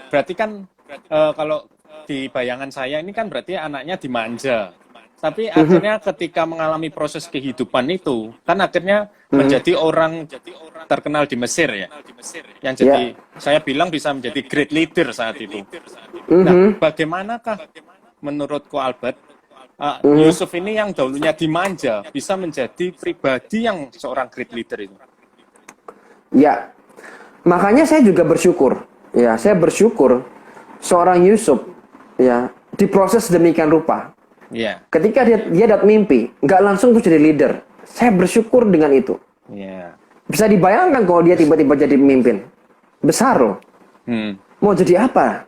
berarti kan kalau di bayangan saya ini kan berarti anaknya dimanja. Tapi akhirnya ketika mengalami proses kehidupan itu, kan akhirnya menjadi orang terkenal di Mesir ya. Yang jadi, saya bilang bisa menjadi great leader saat itu. Nah, bagaimanakah menurutku Albert, Yusuf ini yang dahulunya dimanja, bisa menjadi pribadi yang seorang great leader itu? Ya, makanya saya juga bersyukur. Ya, saya bersyukur seorang Yusuf ya diproses demikian rupa. Yeah. Ketika dia dapat mimpi, nggak langsung tuh jadi leader. Saya bersyukur dengan itu. Yeah. Bisa dibayangkan kalau dia tiba-tiba jadi pemimpin. Besar loh. Mau jadi apa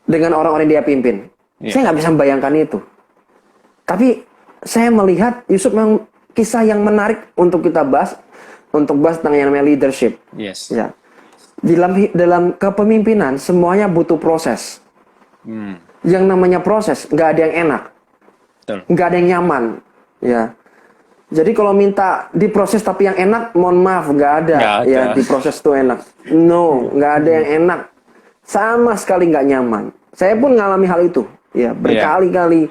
dengan orang-orang yang dia pimpin? Yeah. Saya nggak bisa membayangkan itu. Tapi saya melihat Yusuf memang kisah yang menarik untuk kita bahas. Untuk bahas tentang yang namanya leadership. Yes. Ya. Dalam kepemimpinan, semuanya butuh proses. Yang namanya proses, nggak ada yang enak. Nggak ada yang nyaman, ya. Jadi kalau minta diproses tapi yang enak, mohon maaf, nggak ada. Ya diproses tuh enak. No, nggak ada yang enak. Sama sekali nggak nyaman. Saya pun ngalami hal itu, ya berkali-kali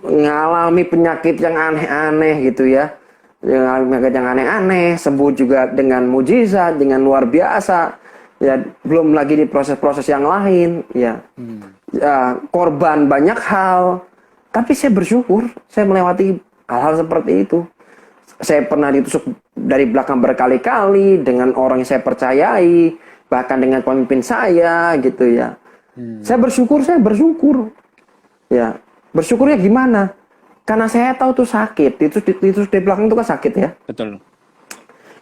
ngalami penyakit yang aneh-aneh gitu ya. Penyakit yang aneh-aneh, sembuh juga dengan mujizat, dengan luar biasa. Ya belum lagi di proses-proses yang lain, ya. Korban banyak hal. Tapi saya bersyukur saya melewati hal-hal seperti itu. saya pernah ditusuk dari belakang berkali-kali dengan orang yang saya percayai, bahkan dengan pemimpin saya gitu ya. Saya bersyukur. Ya, bersyukurnya gimana? Karena saya tahu tuh sakit, ditusuk di belakang itu kan sakit ya. Betul.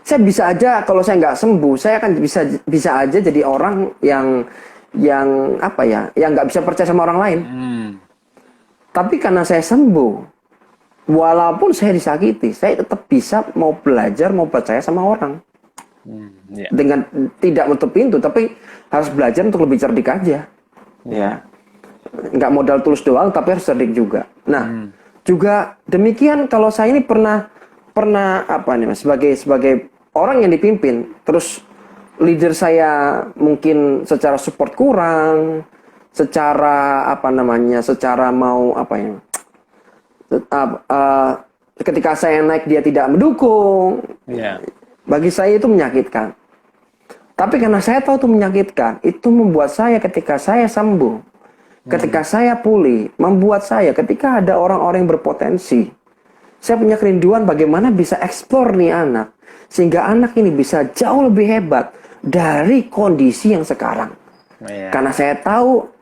Saya bisa aja kalau saya nggak sembuh, saya kan bisa aja jadi orang yang apa ya, yang nggak bisa percaya sama orang lain. Tapi karena saya sembuh, walaupun saya disakiti, saya tetap bisa mau belajar, mau percaya sama orang. Dengan tidak menutup pintu, tapi harus belajar untuk lebih cerdik aja. Ya, nggak modal tulus doang, tapi harus cerdik juga. Nah, juga demikian kalau saya ini pernah apa nih Mas, sebagai orang yang dipimpin, terus leader saya mungkin secara support kurang, secara apa namanya, secara mau apa ya, ketika saya naik dia tidak mendukung. Bagi saya itu menyakitkan. Tapi karena saya tahu itu menyakitkan, itu membuat saya ketika saya sembuh, ketika saya pulih, membuat saya ketika ada orang-orang yang berpotensi, saya punya kerinduan bagaimana bisa eksplor nih anak, sehingga anak ini bisa jauh lebih hebat dari kondisi yang sekarang. Karena saya tahu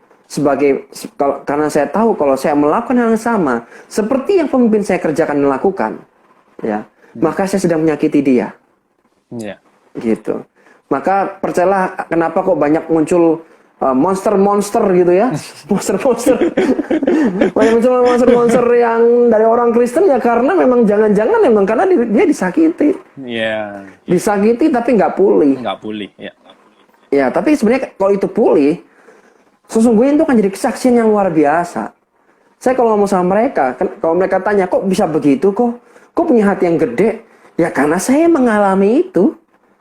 karena saya tahu kalau saya melakukan hal yang sama seperti yang pemimpin saya kerjakan dan lakukan, ya, maka saya sedang menyakiti dia. Gitu. Maka percayalah kenapa kok banyak muncul monster-monster gitu ya. Monster-monster. Banyak muncul monster-monster yang dari orang Kristen ya karena memang jangan-jangan memang karena dia disakiti. Disakiti tapi nggak pulih. Ya, tapi sebenarnya kalau itu pulih, sesungguhnya itu kan jadi kesaksian yang luar biasa. Saya kalau ngomong sama mereka, kalau mereka tanya kok bisa begitu, kok punya hati yang gede, ya karena saya mengalami itu.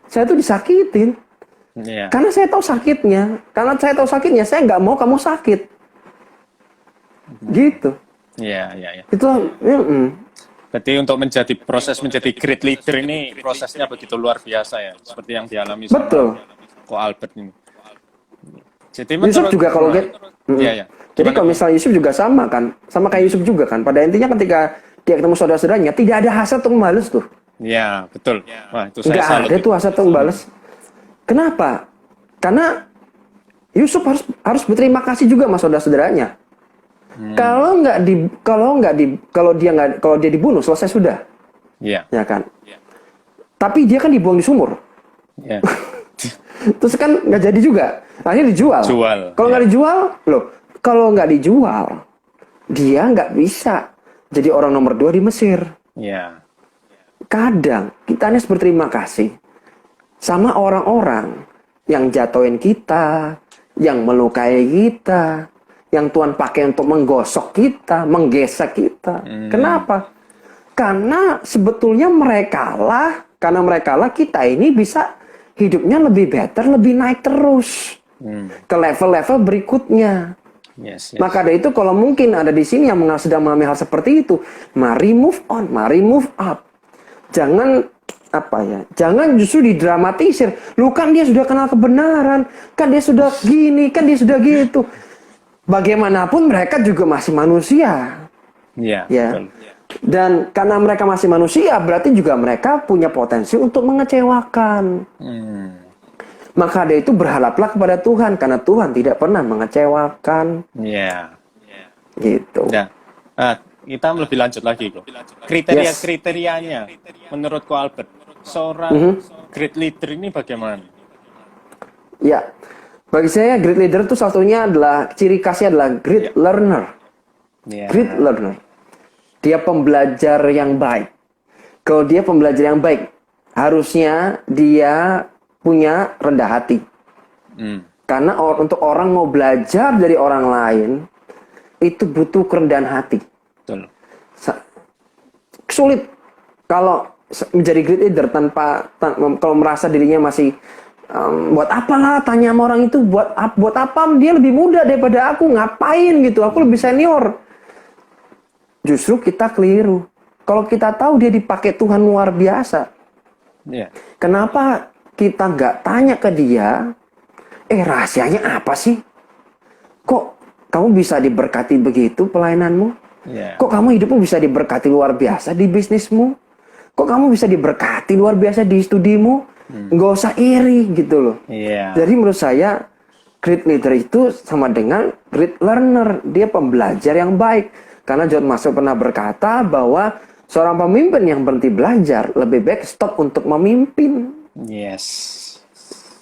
Saya tuh disakitin. Karena saya tahu sakitnya. Karena saya tahu sakitnya, saya nggak mau kamu sakit. Gitu. Itu. Berarti untuk proses menjadi great leader ini prosesnya begitu luar biasa ya, seperti yang dialami sama Ko Albert ini. Jadi Yusuf juga kalau jadi kalau misalnya Yusuf juga sama kan, sama kayak Yusuf juga kan. Pada intinya ketika dia ketemu saudara-saudaranya, tidak ada hasrat untuk membalas tuh. Ya, betul. Wah, itu saya nggak ada tuh hasrat untuk membalas. Kenapa? Karena Yusuf harus berterima kasih juga sama saudara-saudaranya. Kalau dia dibunuh selesai sudah. Ya kan. Tapi dia kan dibuang di sumur. Terus kan nggak jadi juga. Akhirnya dijual. Kalau nggak dijual, kalau nggak dijual, dia nggak bisa jadi orang nomor 2 di Mesir. Kadang kita harus berterima kasih sama orang-orang yang jatuhin kita, yang melukai kita, yang Tuhan pakai untuk menggosok kita, menggesek kita. Kenapa? Karena sebetulnya mereka lah kita ini bisa hidupnya lebih better, lebih naik terus ke level-level berikutnya. Maka dari itu kalau mungkin ada di sini yang sedang mengalami hal seperti itu, mari move on, mari move up. Jangan justru didramatisir. Lu kan dia sudah kenal kebenaran, kan dia sudah gini, kan dia sudah gitu. Bagaimanapun mereka juga masih manusia. Betul. Dan karena mereka masih manusia, berarti juga mereka punya potensi untuk mengecewakan. Maka dari itu berharaplah kepada Tuhan, karena Tuhan tidak pernah mengecewakan. Gitu. Kita lebih lanjut lagi, Ko. Kriteria-kriterianya menurut Ko Albert, seorang great leader ini bagaimana? Ya, bagi saya great leader itu satunya adalah, ciri khasnya adalah great learner. Great learner. Dia pembelajar yang baik. Kalau dia pembelajar yang baik, harusnya dia punya rendah hati. Karena untuk orang mau belajar dari orang lain, itu butuh kerendahan hati. Betul. Sulit kalau menjadi great leader kalau merasa dirinya masih buat apalah tanya sama orang itu, buat apa, dia lebih muda daripada aku, ngapain gitu, aku lebih senior. Justru kita keliru. Kalau kita tahu dia dipakai Tuhan luar biasa, kenapa kita nggak tanya ke dia, rahasianya apa sih? Kok kamu bisa diberkati begitu pelayananmu? Kok kamu hidupmu bisa diberkati luar biasa di bisnismu? kok kamu bisa diberkati luar biasa di studimu, nggak usah iri gitu loh. Iya. Jadi menurut saya great leader itu sama dengan great learner, dia pembelajar yang baik. Karena John Maxwell pernah berkata bahwa seorang pemimpin yang berhenti belajar lebih baik stop untuk memimpin. Yes.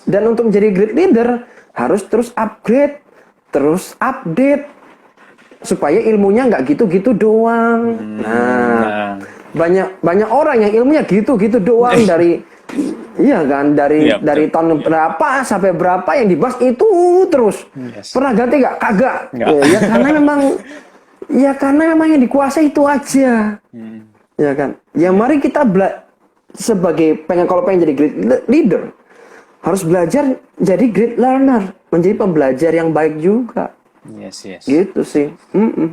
Dan untuk menjadi great leader harus terus upgrade, terus update supaya ilmunya nggak gitu-gitu doang. Nah, banyak orang yang ilmunya gitu-gitu doang dari iya kan dari tahun berapa sampai berapa yang dibahas itu terus. Yes. Pernah ganti nggak? Kagak. Nggak. Ya karena memang yang dikuasai itu aja. Ya kan. Ya mari kita sebagai kalau pengen jadi great leader harus belajar jadi great learner, menjadi pembelajar yang baik juga. Yes. Gitu sih.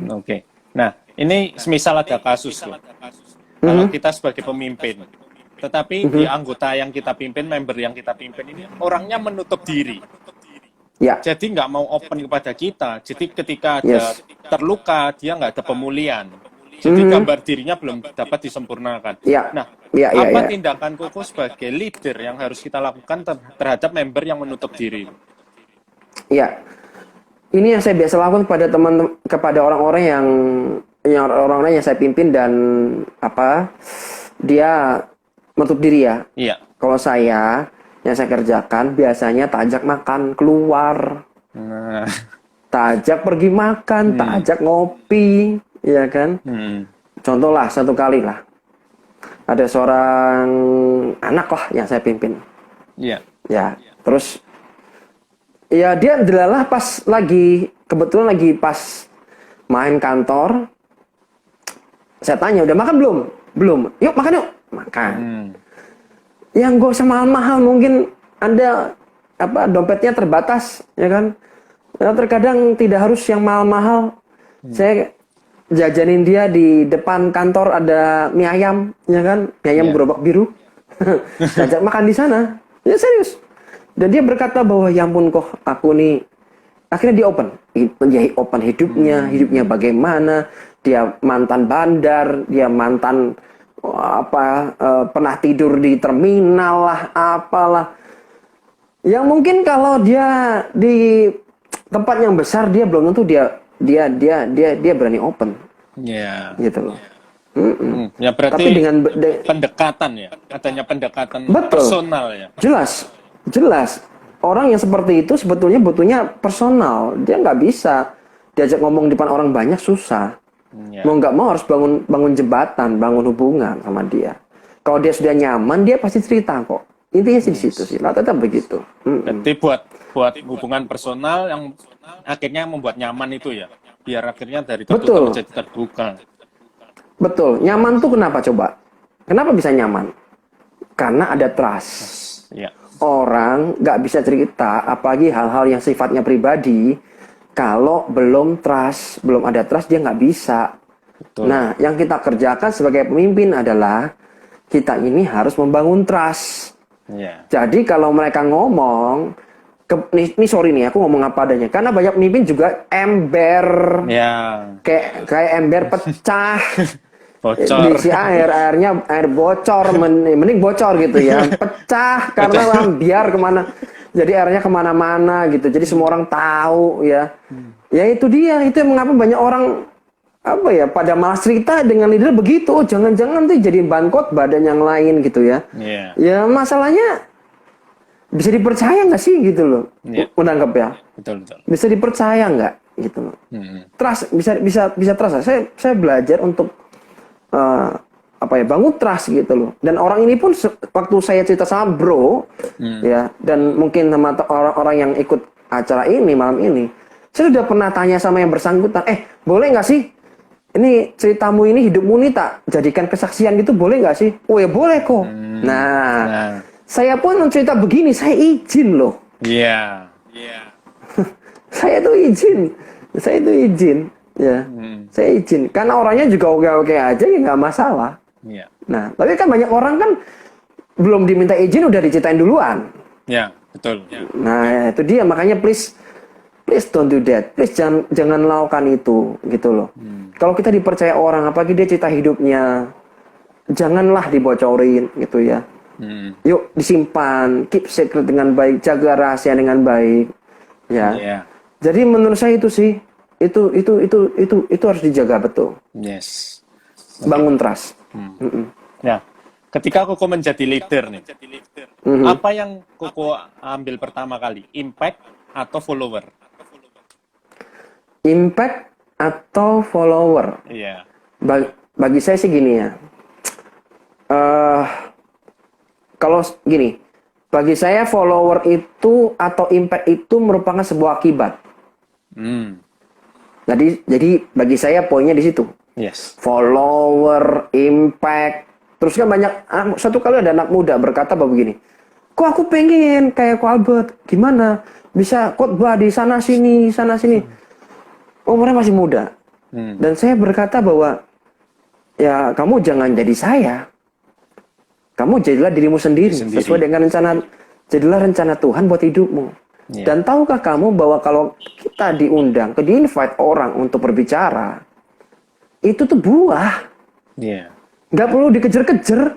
Oke. Nah, ini semisal ada kasus loh. Kalau kita sebagai pemimpin, tetapi di anggota yang kita pimpin, member yang kita pimpin ini orangnya menutup diri. Ya. Jadi nggak mau open kepada kita. Jadi ketika ada terluka, dia nggak ada pemulihan. Jadi gambar dirinya belum dapat disempurnakan. Ya. Nah, Ya. tindakan Koko sebagai leader yang harus kita lakukan terhadap member yang menutup diri? Ya. Ini yang saya biasa lakukan kepada orang-orang yang saya pimpin dan dia menutup diri ya. Iya. Kalau yang saya kerjakan biasanya tak ajak makan keluar, tak ajak pergi makan, tak ajak ngopi, ya kan? Contoh lah, satu kali lah, ada seorang anak lah yang saya pimpin. Iya. Ya, terus ya dia delalah kebetulan lagi pas main kantor. Saya tanya, udah makan belum? Belum. Yuk makan yuk. Makan. Yang gak usah mahal-mahal, mungkin Anda dompetnya terbatas, ya kan? Ya, terkadang tidak harus yang mahal-mahal. Saya jajanin dia di depan kantor ada mie ayam, ya kan? Mie ayam gerobak biru. Ajak makan di sana. Ya serius. Dan dia berkata bahwa ya ampun kok aku nih. Akhirnya dia open hidupnya bagaimana, dia mantan bandar, dia mantan pernah tidur di terminal lah, apalah. Yang mungkin kalau dia di tempat yang besar dia belum tentu dia berani open. Iya. Gitu loh. Ya berarti tapi dengan pendekatan ya, adanya pendekatan betul, personal ya. Jelas. Orang yang seperti itu sebetulnya butuhnya personal. Dia nggak bisa diajak ngomong di depan orang banyak, susah. Mau nggak mau harus bangun jembatan, bangun hubungan sama dia. Kalau dia sudah nyaman, dia pasti cerita kok. Intinya sih di situ sih. Rata-rata begitu. Jadi buat hubungan personal yang akhirnya membuat nyaman itu ya, biar akhirnya dari tertutup menjadi terbuka. Betul. Nyaman tuh kenapa coba? Kenapa bisa nyaman? Karena ada trust. Ya. Orang nggak bisa cerita, apalagi hal-hal yang sifatnya pribadi, kalau belum ada trust dia nggak bisa. Betul. Nah, yang kita kerjakan sebagai pemimpin adalah kita ini harus membangun trust. Yeah. Jadi kalau mereka ngomong, ini sorry nih, aku ngomong apa adanya. Karena banyak pemimpin juga ember, kayak ember pecah. Bocor. Diisi airnya bocor, mending bocor gitu ya, pecah karena biar kemana, jadi airnya kemana-mana gitu, jadi semua orang tahu ya. Ya itu yang mengapa banyak orang pada malas cerita dengan leader begitu. Oh, jangan-jangan tuh jadi bahan khotbah dan yang lain gitu ya. Ya masalahnya bisa dipercaya nggak sih gitu loh, menanggap ya. Betul. Bisa dipercaya nggak gitu loh. Trust bisa trust. Saya belajar untuk bangun trust gitu loh. Dan orang ini pun waktu saya cerita sama bro ya, dan mungkin sama orang-orang yang ikut acara ini malam ini, saya sudah pernah tanya sama yang bersangkutan, boleh nggak sih ini ceritamu ini, hidupmu ini tak jadikan kesaksian gitu, boleh nggak sih? Oh ya boleh kok. Nah, saya pun cerita begini, saya izin loh. Iya. Saya tuh izin. Ya, saya izin. Karena orangnya juga oke-oke aja, ya nggak masalah. Nah, tapi kan banyak orang kan belum diminta izin udah diceritain duluan. Ya, betul. Nah, itu dia. Makanya please don't do that. Please jangan lakukan itu, gitu loh. Kalau kita dipercaya orang, apalagi dia cerita hidupnya, janganlah dibocorin gitu ya. Yuk disimpan, keep secret dengan baik, jaga rahasia dengan baik. Ya. Iya. Jadi menurut saya itu sih, itu harus dijaga betul. Yes. Bangun trust. Nah, ketika Koko menjadi leader nih, apa yang Koko ambil pertama kali? Impact atau follower? Impact atau follower? Iya. Bagi saya sih gini ya. Kalau gini, bagi saya follower itu atau impact itu merupakan sebuah akibat. Jadi bagi saya poinnya di situ. Yes. Follower, impact. Terus kan banyak, satu kali ada anak muda berkata bahwa begini, kok aku pengen kayak Ko Albert, gimana? Bisa khotbah di sana sini. Umurnya masih muda. Dan saya berkata bahwa, ya kamu jangan jadi saya. Kamu jadilah dirimu sendiri. Sesuai dengan jadilah rencana Tuhan buat hidupmu. Yeah. Dan tahukah kamu bahwa kalau kita diundang, di-invite orang untuk berbicara, itu tuh buah. Iya. Nggak perlu dikejar-kejar.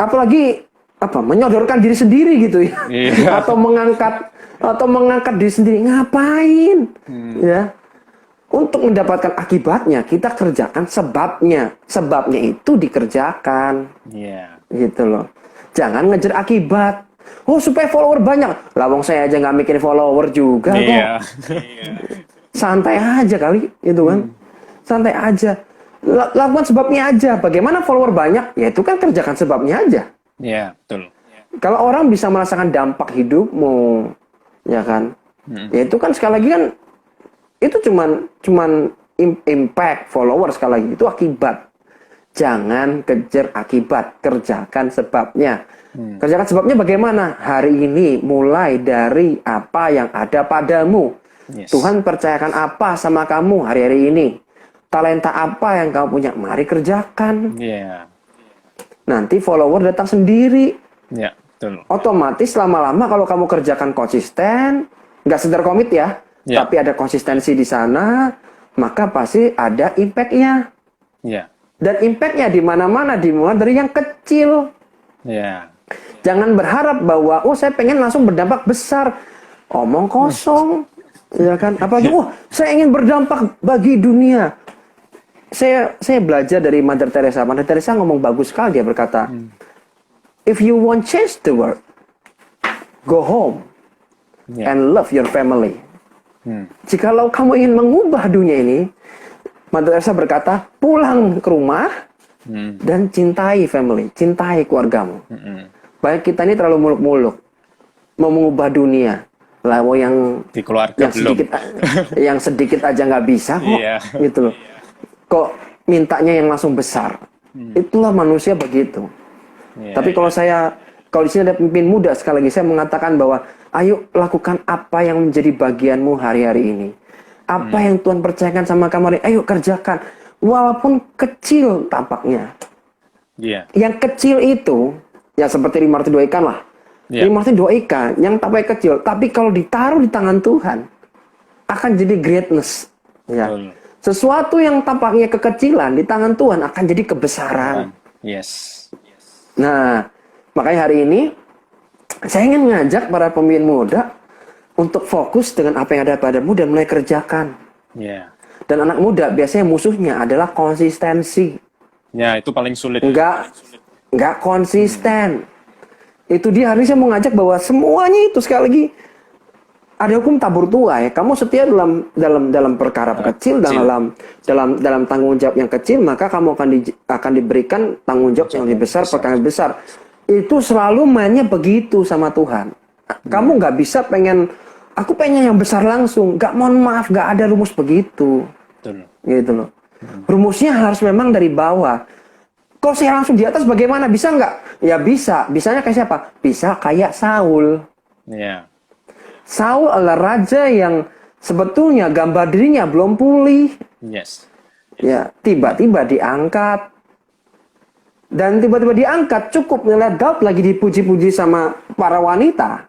Apalagi menyodorkan diri sendiri gitu ya. Yeah. atau mengangkat diri sendiri. Ngapain? Ya. Untuk mendapatkan akibatnya, kita kerjakan sebabnya. Sebabnya itu dikerjakan. Iya. Gitu loh. Jangan ngejar akibat. Oh, supaya follower banyak. Lawang saya aja nggak mikirin follower juga kok. Iya. Santai aja kali, gitu kan. Santai aja. Lakukan sebabnya aja. Bagaimana follower banyak? Ya itu kan kerjakan sebabnya aja. Iya, betul. Kalau orang bisa merasakan dampak hidupmu, ya kan? Ya itu kan sekali lagi kan itu cuman impact follower sekali lagi itu akibat. Jangan kejar akibat, kerjakan sebabnya. Kerjakan sebabnya bagaimana? Hari ini mulai dari apa yang ada padamu. Yes. Tuhan percayakan apa sama kamu hari-hari ini? Talenta apa yang kamu punya? Mari kerjakan. Iya. Nanti follower datang sendiri. Iya, betul. Otomatis lama-lama kalau kamu kerjakan konsisten, nggak sekedar komit ya, tapi ada konsistensi di sana, maka pasti ada impact-nya. Iya. Dan impact-nya di mana-mana dimulai dari yang kecil. Iya. Jangan berharap bahwa saya pengen langsung berdampak besar. Omong kosong. Ya kan? Apalagi saya ingin berdampak bagi dunia. Saya belajar dari Mother Teresa. Mother Teresa ngomong bagus sekali, dia berkata, if you want change the world, go home and love your family. Jikalau kamu ingin mengubah dunia ini, Mother Teresa berkata, pulang ke rumah dan cintai family, cintai keluargamu. Baik kita ini terlalu muluk-muluk, mau mengubah dunia, lah yang di keluarga yang sedikit aja nggak bisa kok, gitu loh. Kok mintanya yang langsung besar? Itulah manusia begitu. Tapi kalau di sini ada pemimpin muda, sekali lagi saya mengatakan bahwa ayo lakukan apa yang menjadi bagianmu hari-hari ini. Apa yang Tuhan percayakan sama kamu, ayo kerjakan. Walaupun kecil tampaknya. Yang kecil itu, ya seperti 502 ikan lah. 502 ikan, yang tampaknya kecil. Tapi kalau ditaruh di tangan Tuhan, akan jadi greatness. Ya. Sesuatu yang tampaknya kekecilan, di tangan Tuhan akan jadi kebesaran. Nah, makanya hari ini, saya ingin mengajak para pemimpin muda untuk fokus dengan apa yang ada padamu dan mulai kerjakan. Dan anak muda biasanya musuhnya adalah konsistensi. Ya, itu paling sulit. Enggak konsisten. Itu dia, hari ini saya mau ngajak bahwa semuanya itu sekali lagi ada hukum tabur tua ya. Kamu setia dalam perkara kecil, dalam tanggung jawab yang kecil, maka kamu akan diberikan tanggung jawab yang lebih besar, perkara yang besar. Itu selalu mainnya begitu sama Tuhan. Kamu nggak bisa aku pengen yang besar langsung. Mohon maaf, nggak ada rumus begitu. Gitu loh. Rumusnya harus memang dari bawah. Kalau saya langsung di atas bagaimana? Bisa nggak? Ya bisa. Bisanya kayak siapa? Bisa kayak Saul. Saul adalah raja yang sebetulnya gambar dirinya belum pulih. Ya, tiba-tiba diangkat. Dan tiba-tiba diangkat, cukup melihat Daud lagi dipuji-puji sama para wanita.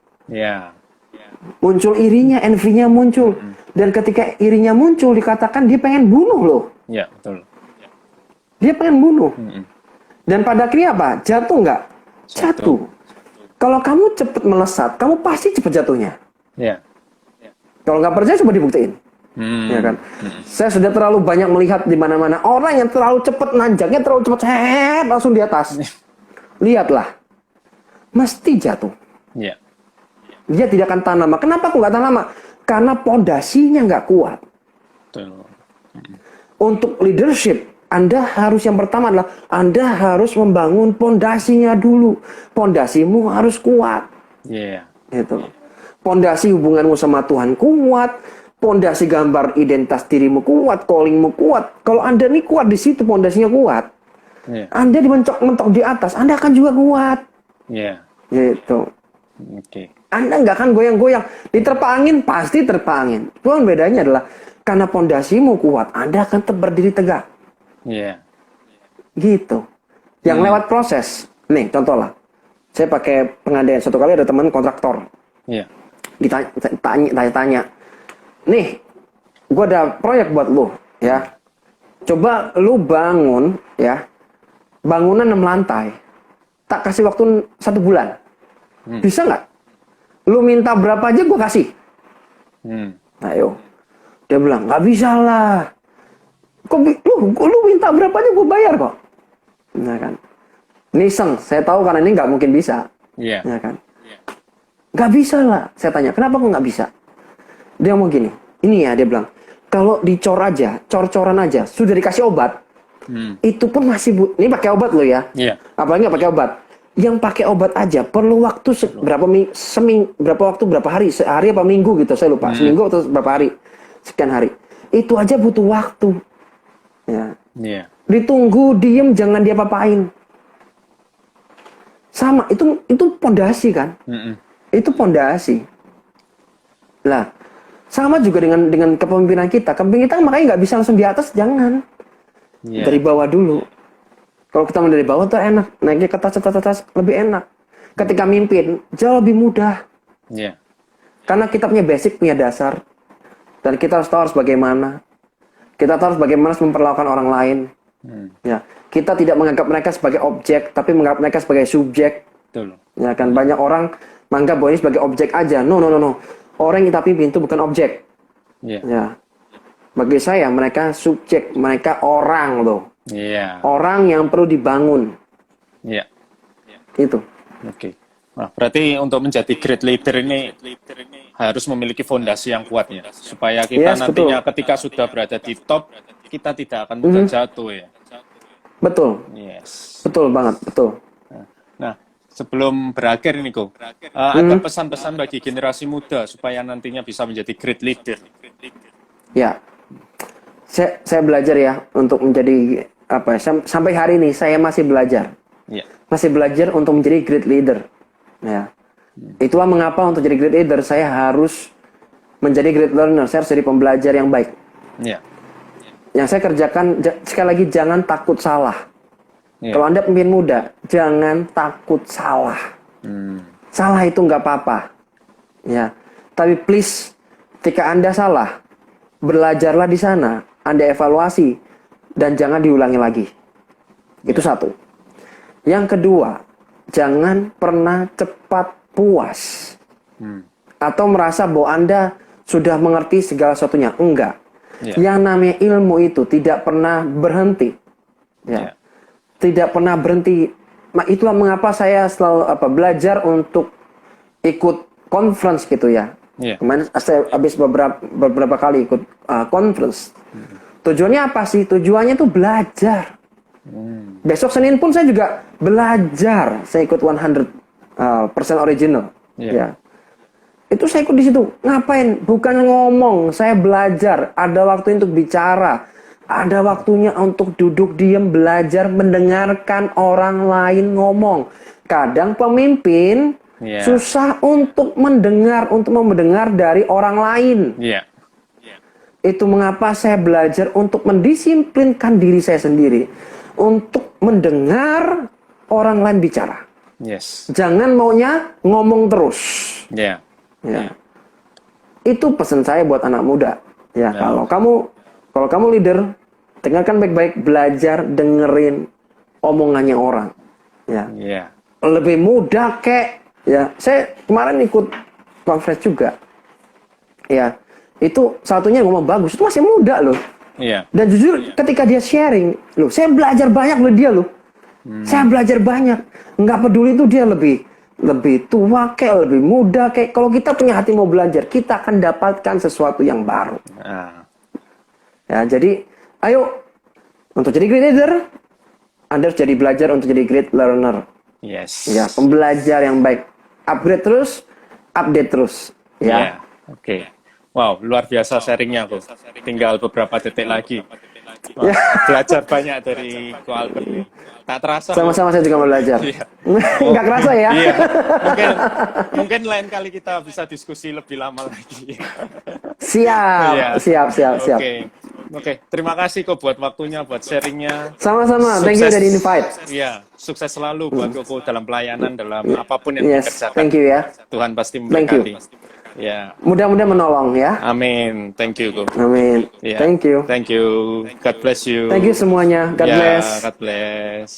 Muncul irinya, envy-nya muncul. Dan ketika irinya muncul, dikatakan dia pengen bunuh loh. Dia pengen bunuh. Dan pada akhirnya apa? Jatuh nggak? Jatuh. Kalau kamu cepat melesat, kamu pasti cepat jatuhnya. Ya. Kalau nggak percaya, coba dibuktiin. Ya kan? Saya sudah terlalu banyak melihat di mana-mana orang yang terlalu cepat nanjaknya, terlalu cepat, langsung di atas. Lihatlah, mesti jatuh. Ya. Dia tidak akan tahan lama. Kenapa aku nggak tahan lama? Karena pondasinya nggak kuat. Betul. Untuk leadership, Anda harus yang pertama adalah Anda harus membangun pondasinya dulu. Pondasimu harus kuat. Iya. Gitu. Pondasi hubunganmu sama Tuhan kuat. Pondasi gambar identitas dirimu kuat. Callingmu kuat. Kalau Anda nih kuat di situ, pondasinya kuat. Iya. Anda dimentok-mentok di atas, Anda akan juga kuat. Iya. Gitu. Oke. Anda nggak akan goyang-goyang. Diterpa angin, pasti terpa angin. Cuman bedanya adalah karena pondasimu kuat, Anda akan tetap berdiri tegak. Iya. Gitu. Yang lewat proses. Nih, contoh lah. Saya pakai pengandaian. Suatu kali ada teman kontraktor. Iya. Ditanya. Nih, gua ada proyek buat lu. Ya. Coba lu bangun. Ya. Bangunan 6 lantai. Tak kasih waktu 1 bulan. Bisa nggak? Lu minta berapa aja gua kasih. Ayo. Dia bilang, nggak bisa lah. Lu minta berapa aja gue bayar kok. Nah kan. Ini iseng, saya tahu karena ini nggak mungkin bisa. Iya. Ya kan. Nggak bisa lah. Saya tanya, kenapa kok nggak bisa? Dia ngomong gini, ini ya dia bilang, kalau dicor aja, cor-coran aja, sudah dikasih obat, itu pun masih ini pakai obat loh ya. Iya. Apalagi nggak pakai obat. Yang pakai obat aja perlu waktu berapa waktu berapa hari, sehari apa minggu gitu, saya lupa. Seminggu atau berapa hari, sekian hari. Itu aja butuh waktu. Ya. Iya. Ditunggu, diem, jangan diapa-apain. Sama, itu pondasi kan? Itu pondasi. Lah, sama juga dengan kepemimpinan kita. Kepemimpinan kita makanya nggak bisa langsung di atas, jangan. Iya. Dari bawah dulu. Kalau kita dari bawah tuh enak, naiknya ke atas lebih enak. Ketika mimpin, jauh lebih mudah. Iya. Karena kita punya basic, punya dasar. Dan kita harus tahu harus bagaimana. Kita tahu harus bagaimana memperlakukan orang lain. Ya, kita tidak menganggap mereka sebagai objek, tapi menganggap mereka sebagai subjek. Betul. Ya kan, banyak orang menganggap bahwa ini sebagai objek aja. No. Orang yang kita pimpin itu bukan objek. Iya. Ya. Bagi saya mereka subjek, mereka orang loh. Iya. Orang yang perlu dibangun. Iya. Itu. Oke. Nah, berarti untuk menjadi great leader ini harus memiliki fondasi yang kuat ya, supaya kita Yes, nantinya betul. ketika sudah berada di top, kita tidak akan mudah jatuh ya. Betul. Yes. Betul banget, betul. Nah, sebelum berakhir ini Ko, ada pesan-pesan bagi generasi muda supaya nantinya bisa menjadi great leader. Ya. Saya belajar ya untuk menjadi apa? Sampai hari ini saya masih belajar. Iya. Masih belajar untuk menjadi great leader. Ya. Itulah mengapa untuk jadi great leader saya harus menjadi great learner. Saya harus jadi pembelajar yang baik. Iya. Yang saya kerjakan sekali lagi jangan takut salah. Iya. Kalau Anda pemimpin muda, jangan takut salah. Salah itu nggak apa-apa. Ya. Tapi please, ketika Anda salah, belajarlah di sana, Anda evaluasi dan jangan diulangi lagi. Itu satu. Yang kedua, jangan pernah cepat puas. Atau merasa bahwa Anda sudah mengerti segala sesuatunya. Enggak. Yeah. Yang namanya ilmu itu tidak pernah berhenti. Ya. Yeah. Tidak pernah berhenti. Itulah mengapa saya selalu belajar untuk ikut conference gitu ya. Yeah. Kemarin saya habis beberapa kali ikut conference. Tujuannya apa sih? Tujuannya tuh belajar. Besok Senin pun saya juga belajar. Saya ikut 100% original. Yeah. Ya. Itu saya ikut di situ. Ngapain? Bukan ngomong. Saya belajar. Ada waktu untuk bicara. Ada waktunya untuk duduk diam, belajar, mendengarkan orang lain ngomong. Kadang pemimpin susah untuk mendengar dari orang lain. Iya. Itu mengapa saya belajar untuk mendisiplinkan diri saya sendiri untuk mendengar orang lain bicara. Yes. Jangan maunya ngomong terus. Iya. Ya. Itu pesan saya buat anak muda. Ya, kalau kamu leader, dengarkan baik-baik, belajar, dengerin. omongannya orang. Ya. Iya. Lebih muda kek. Ya, saya kemarin ikut conference juga. Ya, itu satunya ngomong bagus, itu masih muda loh. Iya. Dan jujur ketika dia sharing, loh, saya belajar banyak loh dia loh. Saya belajar banyak. Nggak peduli itu dia lebih tua kayak, lebih muda kayak. Kalau kita punya hati mau belajar, kita akan dapatkan sesuatu yang baru. Ah. Ya, jadi ayo untuk jadi great leader, Anda harus jadi belajar untuk jadi great learner. Yes. Ya, pembelajar yang baik. Upgrade terus, update terus. Iya. Ya. Oke. Wow, luar biasa sharingnya kok. Tinggal beberapa detik lagi. Wah, Ya. belajar banyak dari Ko Albert nih. Tak terasa. Sama-sama saya juga mau belajar. Iya. Nggak kerasa ya? Iya. Mungkin lain kali kita bisa diskusi lebih lama lagi. Siap, Iya. siap. Oke. Terima kasih kok buat waktunya, buat sharingnya. Sama-sama, thank you udah di-invite. Iya, sukses selalu buat Koko dalam pelayanan, dalam apapun yang Yes, dikerjakan. thank you ya. Tuhan pasti Thank you. memberkati. Ya, Mudah-mudahan menolong ya. amin. Thank you, Ko. Amin. Ya, Thank you. Thank you. God bless you. Thank you semuanya. God Ya, bless. God bless.